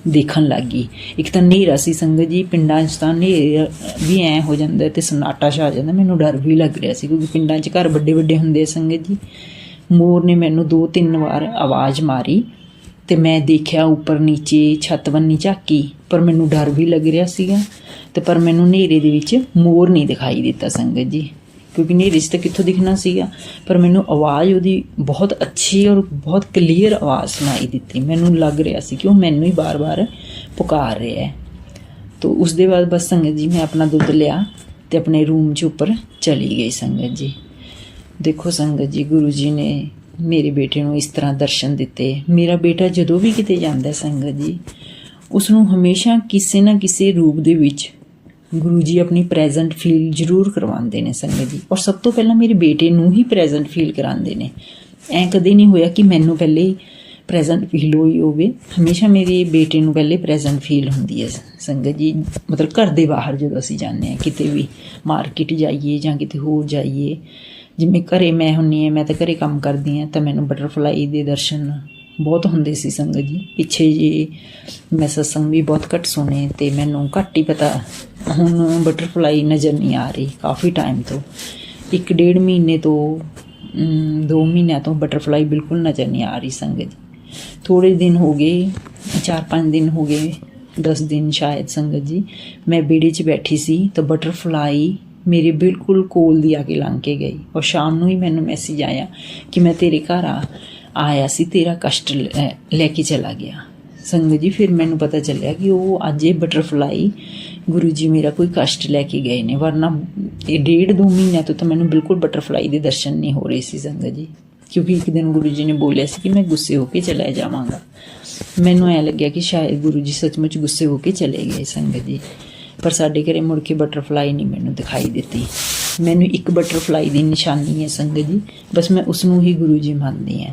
देखन लग गई। एक तो हनेरा सी संगत जी, पिंडां 'च तां हनेरा भी ऐ हो जाता तो सन्नाटा छा जाता, मैनू डर भी लग रहा सी क्योंकि पिंडां 'च घर बड़े बड़े हुंदे संगत जी। मोर ने मैनू 2-3 बार आवाज़ मारी तो मैं देखिया उपर नीचे छत बन्नी झाकी, पर मैनू डर भी लग रहा सीगा। तो पर मैनू हनेरे दे विच मोर नहीं दिखाई दिता संगत जी, क्योंकि हनेरे 'च तो कित्थों दिखना सीगा। पर मैनू आवाज़ उहदी बहुत अच्छी और बहुत क्लीयर आवाज़ सुनाई दिती। मैनू लग रहा सी कि वो मैनू ही बार बार पुकार रहा है। तो उस दे बाद बस संगत जी मैं अपना दुੱਧ लिया तो अपने रूम 'ਚ उपर चली गई संगत जी। देखो संगत जी, गुरु जी ने मेरे बेटे ਨੂੰ इस तरह दर्शन दिते। मेरा बेटा जदों भी किते जांदा संगत जी, उसनूं हमेशा किसी ना किसी रूप दे विच गुरु जी अपनी प्रेजेंट फील जरूर करवाते हैं संगत जी। और सब तो पहला मेरे बेटे नूं ही प्रेजेंट फील कराते हैं। ऐ कदे नहीं होया कि मैनू पहले प्रेजेंट फील होई होवे, हमेशा मेरे बेटे नूं पहले प्रेजेंट फील हुंदी है संगत जी। मतलब घर दे बाहर जदों असीं जाने किते भी मार्केट जाइए जां किते होर जाइए, जिवें घरे मैं हुंदी हां, मैं तो घरे काम करदी हां, तो मैनू बटरफ्लाई दे दर्शन बहुत हुंदे सी संगत जी। पिछे जे मैं सत्संग भी बहुत घट सुने तो मैनू घट ही पता, हुण बटरफ्लाई नज़र नहीं आ रही काफ़ी टाइम तो, 1-1.5 महीने तो 2 महीनों तो बटरफ्लाई बिल्कुल नज़र नहीं आ रही संगत जी। थोड़े दिन हो गए, 4-5 दिन हो गए, 10 दिन शायद संगत जी, मैं बेड़े 'ਚ बैठी सी तो बटरफ्लाई मेरे बिल्कुल कोल दी आके लंघ के गई। और शाम नूं ही मैनू मैसेज आया कि मैं तेरे घर आया सी, तेरा कष्ट लैके चला गया संगत जी। फिर मैनू पता चलिया कि वो अज ये बटरफ्लाई गुरु जी मेरा कोई कष्ट लैके गए ने, वरना 1.5-2 महीनों तो मैनू बिल्कुल बटरफ्लाई के दर्शन नहीं हो रहे सी संगत जी। क्योंकि एक दिन गुरु जी ने बोलिया सी कि मैं गुस्से होके चला जावांगा। मैनू ऐ लग्या कि शायद गुरु जी सचमुच गुस्से होके चले गए संगत जी। पर साडे घरे मुड़ के बटरफ्लाई नहीं मैनू दिखाई दिती। मैनू एक बटरफ्लाई की निशानी है संगत जी, बस मैं उसनूं ही गुरु जी मानदी हां।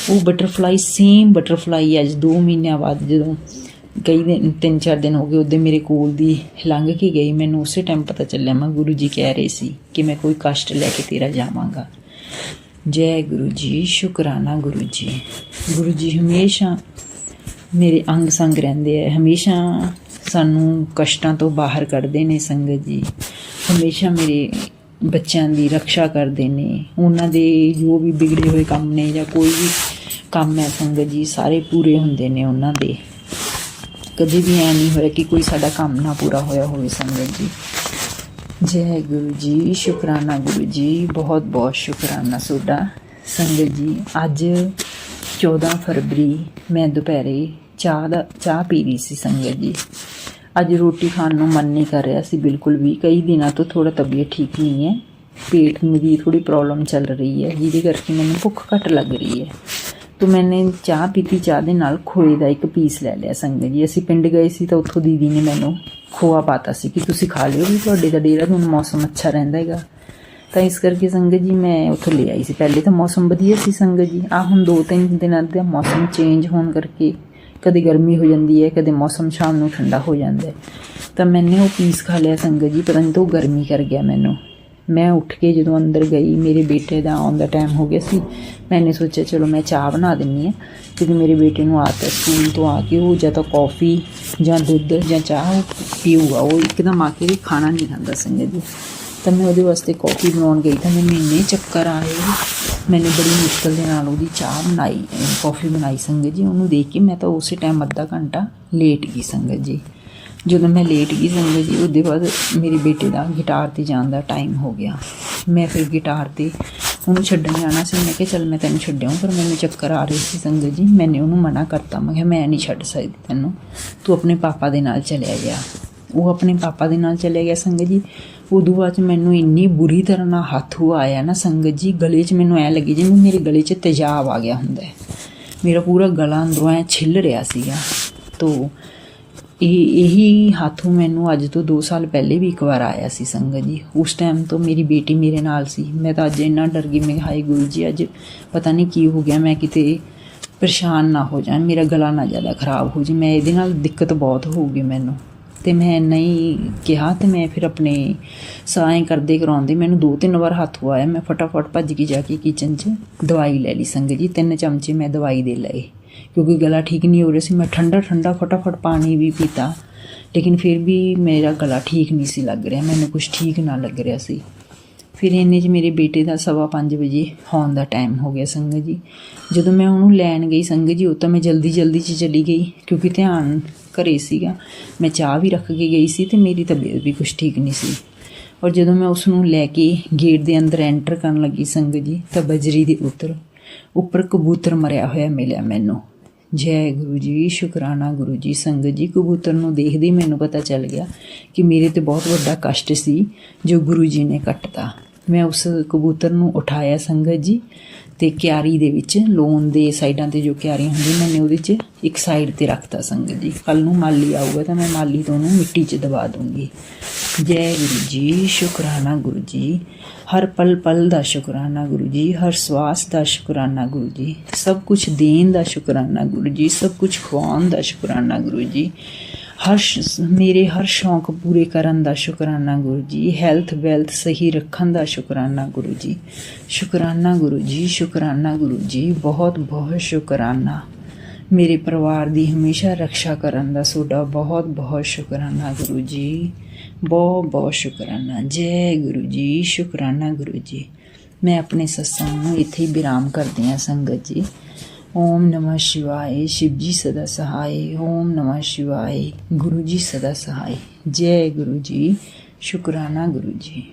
वो बटरफ्लाई सेम बटरफ्लाई अज 2 महीनों बाद जदों कई दिन 3-4 दिन हो गए उदे मेरे कोल दी लंघ के गई, मैनू उस टाइम पता चलिया मैं गुरु जी कह रहे सी कि मैं कोई कष्ट लैके तेरा जावांगा। जय गुरु जी, शुकराना गुरु जी। गुरु जी हमेशा मेरे अंग संग रहिंदे है, हमेशा सानू कष्टां तो बाहर कढ़दे ने संगत जी। हमेशा मेरे बच्चों की रक्षा करते हैं, उन्होंने जो भी बिगड़े हुए काम ने या कोई भी काम है संगत जी सारे पूरे होंदे ने उन्होंने। कभी भी ऐ नहीं होया कि कोई साडा काम ना पूरा होया होवे संगत जी। जय गुरु जी, शुकराना गुरु जी, बहुत बहुत शुकराना सोडा संगत जी। अज 14 फरवरी मैं दोपहरे चाह पी रही सी संगत जी। अज रोटी खाण नूं मन नहीं कर रहा सी बिल्कुल भी। कई दिनों तो थोड़ा तबीयत ठीक नहीं है, पेट में भी थोड़ी प्रॉब्लम चल रही है जिहदे करके मैंने भुख घट लग रही है। तो मैंने चाह पीती, चाह दे नाल खोए का एक पीस लै लिया संगत जी। असीं पिंड गए सी तो उत्थों दीदी ने मैनू खोआ पाता सी कि तुसीं खा लिओ भी तुहाडे दा देहरादून मौसम अच्छा रहिंदा हैगा। तो इस करके संगत जी मैं उत्थों ले आई सी। पहले तो मौसम वधिया सी संगत जी, आ हुण 2-3 दिनां दा मौसम चेंज होने करके कदे गर्मी हो जाती है, कदे मौसम शाम नूं ठंडा हो जाता है। तो मैंने वो पीस खा लिया संगत जी, पता नहीं तो गर्मी कर गया मैनू। मैं उठ के जो अंदर गई, मेरे बेटे का आने का टाइम हो गया सी। मैंने सोचा चलो मैं चाह बना दिन्नी है, क्योंकि मेरे बेटे को आदत है स्कूल तो आके वो या तो कॉफ़ी या दुध या चाह पीऊगा, वो एकदम आके भी खाना नहीं खाता संगत जी। तो मैं वो वास्ते कॉफ़ी बनाने गई तो मैंने इन्ने चक्कर आए मैंने बड़ी मुश्किल ਦੇ ਨਾਲ ਉਹਦੀ ਚਾਹ ਬਣਾਈ, ਕੌਫੀ ਬਣਾਈ ਸੰਗਤ ਜੀ। ਉਹਨੂੰ ਦੇਖ ਕੇ ਮੈਂ ਤਾਂ ਉਸੇ ਟਾਈਮ ਅੱਧਾ ਘੰਟਾ ਲੇਟ ਗਈ ਸੰਗਤ ਜੀ। ਜਦੋਂ ਮੈਂ ਲੇਟ ਗਈ ਸੰਗਤ ਜੀ, ਉਹਦੇ ਬਾਅਦ ਮੇਰੇ ਬੇਟੇ ਦਾ ਗਿਟਾਰ 'ਤੇ ਜਾਣ ਦਾ ਟਾਈਮ ਹੋ ਗਿਆ। ਮੈਂ ਫਿਰ ਗਿਟਾਰ 'ਤੇ ਉਹਨੂੰ ਛੱਡਣ ਜਾਣਾ ਸੀ। ਮੈਂ ਕਿਹਾ ਚੱਲ ਮੈਂ ਤੈਨੂੰ ਛੱਡਿਆਉਂ, ਪਰ ਮੈਨੂੰ ਚੱਕਰ ਆ ਰਹੇ ਸੀ ਸੰਗਤ ਜੀ। ਮੈंने ਉਹਨੂੰ ਮਨਾ ਕਰਤਾ, ਮੈਂ ਕਿਹਾ ਮੈਂ ਨਹੀਂ ਛੱਡ ਸਕਦੀ ਤੈਨੂੰ, ਤੂੰ ਆਪਣੇ ਪਾਪਾ ਦੇ ਨਾਲ ਚਲਿਆ ਗਿਆ। ਉਹ ਆਪਣੇ ਪਾਪਾ ਦੇ ਨਾਲ ਚਲਿਆ ਗਿਆ ਸੰਗਤ ਜੀ। ਉਦੋਂ ਬਾਅਦ 'ਚ ਮੈਨੂੰ ਇੰਨੀ ਬੁਰੀ ਤਰ੍ਹਾਂ ਨਾਲ ਹੱਥ ਆਇਆ ਨਾ ਸੰਗਤ ਜੀ, ਗਲੇ 'ਚ ਮੈਨੂੰ ਐਂ ਲੱਗੀ ਜਿਵੇਂ ਮੇਰੇ ਗਲੇ 'ਚ ਤੇਜ਼ਾਬ ਆ ਗਿਆ ਹੁੰਦਾ। ਮੇਰਾ ਪੂਰਾ ਗਲਾ ਅੰਦਰੋਂ ਐਂ ਛਿੱਲ ਰਿਹਾ ਸੀਗਾ। ਤੋ ਇਹੀ ਹੱਥ ਮੈਨੂੰ ਅੱਜ ਤੋਂ 2 ਸਾਲ ਪਹਿਲੇ ਵੀ ਇੱਕ ਵਾਰ ਆਇਆ ਸੀ ਸੰਗਤ ਜੀ। ਉਸ ਟਾਈਮ ਤੋਂ ਮੇਰੀ ਬੇਟੀ ਮੇਰੇ ਨਾਲ ਸੀ। ਮੈਂ ਤਾਂ ਅੱਜ ਇੰਨਾ ਡਰ ਗਈ, ਮੈਂ ਹਾਏ ਗੁਰੂ ਜੀ ਅੱਜ ਪਤਾ ਨਹੀਂ ਕੀ ਹੋ ਗਿਆ, ਮੈਂ ਕਿਤੇ ਪਰੇਸ਼ਾਨ ਨਾ ਹੋ ਜਾਵਾਂ, ਮੇਰਾ ਗਲਾ ਨਾ ਜ਼ਿਆਦਾ ਖ਼ਰਾਬ ਹੋ ਜੇ, ਮੈਂ ਇਹਦੇ ਨਾਲ ਦਿੱਕਤ ਬਹੁਤ ਹੋਊਗੀ ਮੈਨੂੰ। ਅਤੇ ਮੈਂ ਇੰਨਾ ਹੀ ਕਿਹਾ ਅਤੇ ਮੈਂ ਫਿਰ ਆਪਣੇ ਸਾਂ ਕਰਦੇ ਕਰਾਉਂਦੇ ਮੈਨੂੰ 2-3 ਵਾਰ ਹੱਥ ਆਇਆ। ਮੈਂ ਫਟਾਫਟ ਭੱਜ ਕੇ ਜਾ ਕੇ ਕਿਚਨ 'ਚ ਦਵਾਈ ਲੈ ਲਈ ਸੰਗਤ ਜੀ। 3 ਚਮਚੇ ਮੈਂ ਦਵਾਈ ਦੇ ਲਏ ਕਿਉਂਕਿ ਗਲਾ ਠੀਕ ਨਹੀਂ ਹੋ ਰਿਹਾ ਸੀ। ਮੈਂ ਠੰਡਾ ਫਟਾਫਟ ਪਾਣੀ ਵੀ ਪੀਤਾ, ਲੇਕਿਨ ਫਿਰ ਵੀ ਮੇਰਾ ਗਲਾ ਠੀਕ ਨਹੀਂ ਸੀ ਲੱਗ ਰਿਹਾ, ਮੈਨੂੰ ਕੁਛ ਠੀਕ ਨਾ ਲੱਗ ਰਿਹਾ ਸੀ। ਫਿਰ ਇੰਨੇ 'ਚ ਮੇਰੇ ਬੇਟੇ ਦਾ 5:15 ਵਜੇ ਆਉਣ ਦਾ ਟਾਈਮ ਹੋ ਗਿਆ ਸੰਗਤ ਜੀ। ਜਦੋਂ ਮੈਂ ਉਹਨੂੰ ਲੈਣ ਗਈ ਸੰਗਤ ਜੀ, ਉਹ ਤਾਂ ਮੈਂ ਜਲਦੀ 'ਚ ਚਲੀ ਗਈ ਕਿਉਂਕਿ ਧਿਆਨ ਘਰੇ ਸੀਗਾ। ਮੈਂ ਚਾਹ ਵੀ ਰੱਖ ਕੇ ਗਈ ਸੀ ਅਤੇ ਮੇਰੀ ਤਬੀਅਤ ਵੀ ਕੁਛ ਠੀਕ ਨਹੀਂ ਸੀ। ਔਰ ਜਦੋਂ ਮੈਂ ਉਸ ਨੂੰ ਲੈ ਕੇ ਗੇਟ ਦੇ ਅੰਦਰ ਐਂਟਰ ਕਰਨ ਲੱਗੀ ਸੰਗਤ ਜੀ, ਤਾਂ ਬਜਰੀ ਦੇ ਉੱਪਰ ਕਬੂਤਰ ਮਰਿਆ ਹੋਇਆ ਮਿਲਿਆ ਮੈਨੂੰ। ਜੈ ਗੁਰੂ ਜੀ, ਸ਼ੁਕਰਾਨਾ ਗੁਰੂ ਜੀ। ਸੰਗਤ ਜੀ ਕਬੂਤਰ ਨੂੰ ਦੇਖਦੇ ਹੀ ਮੈਨੂੰ ਪਤਾ ਚੱਲ ਗਿਆ ਕਿ ਮੇਰੇ 'ਤੇ ਬਹੁਤ ਵੱਡਾ ਕਸ਼ਟ ਸੀ ਜੋ ਗੁਰੂ ਜੀ ਨੇ ਕੱਟਤਾ। ਮੈਂ ਉਸ ਕਬੂਤਰ ਨੂੰ ਉਠਾਇਆ ਸੰਗਤ ਜੀ, ਅਤੇ ਕਿਆਰੀ ਦੇ ਵਿੱਚ ਲੋਨ ਦੇ ਸਾਈਡਾਂ 'ਤੇ ਜੋ ਕਿਆਰੀਆਂ ਹੁੰਦੀਆਂ, ਮੈंने ਉਹਦੇ 'ਚ ਇੱਕ ਸਾਈਡ 'ਤੇ ਰੱਖਤਾ ਸੰਗਤ ਜੀ। ਕੱਲ੍ਹ ਨੂੰ ਮਾਲੀ ਆਊਗਾ ਤਾਂ ਮੈਂ ਮਾਲੀ ਤੋਂ ਉਹਨੂੰ ਮਿੱਟੀ 'ਚ ਦਬਾ ਦੂੰਗੀ। ਜੈ ਗੁਰੂ ਜੀ, ਸ਼ੁਕਰਾਨਾ ਗੁਰੂ ਜੀ। ਹਰ ਪਲ ਦਾ ਸ਼ੁਕਰਾਨਾ ਗੁਰੂ ਜੀ, ਹਰ ਸਵਾਸ ਦਾ ਸ਼ੁਕਰਾਨਾ ਗੁਰੂ ਜੀ, ਸਭ ਕੁਛ ਦੇਣ ਦਾ ਸ਼ੁਕਰਾਨਾ ਗੁਰੂ ਜੀ, ਸਭ ਕੁਛ ਖਵਾਉਣ ਦਾ ਸ਼ੁਕਰਾਨਾ ਗੁਰੂ ਜੀ, ਮੇਰੇ ਹਰ ਸ਼ੌਂਕ ਪੂਰੇ ਕਰਨ ਦਾ ਸ਼ੁਕਰਾਨਾ ਗੁਰੂ ਜੀ, ਹੈਲਥ ਵੈਲਥ ਸਹੀ ਰੱਖਣ ਦਾ ਸ਼ੁਕਰਾਨਾ ਗੁਰੂ ਜੀ। ਸ਼ੁਕਰਾਨਾ ਗੁਰੂ ਜੀ, ਸ਼ੁਕਰਾਨਾ ਗੁਰੂ ਜੀ, ਬਹੁਤ ਬਹੁਤ ਸ਼ੁਕਰਾਨਾ। ਮੇਰੇ ਪਰਿਵਾਰ ਦੀ ਹਮੇਸ਼ਾ ਰਕਸ਼ਾ ਕਰਨ ਦਾ ਤੁਹਾਡਾ ਬਹੁਤ ਬਹੁਤ ਸ਼ੁਕਰਾਨਾ ਗੁਰੂ ਜੀ, ਬਹੁਤ ਬਹੁਤ ਸ਼ੁਕਰਾਨਾ। ਜੈ ਗੁਰੂ ਜੀ, ਸ਼ੁਕਰਾਨਾ ਗੁਰੂ ਜੀ। ਮੈਂ ਆਪਣੇ ਸਤਸੰਗ ਨੂੰ ਇੱਥੇ ਹੀ ਵਿਰਾਮ ਕਰਦੀ ਹਾਂ ਸੰਗਤ ਜੀ। ਓਮ ਨਮः शिवाय, शिव जी सदा सहाय। ओम नमः शिवाय, गुरु जी सदा सहाय। जय गुरु जी, शुकराना गुरु जी।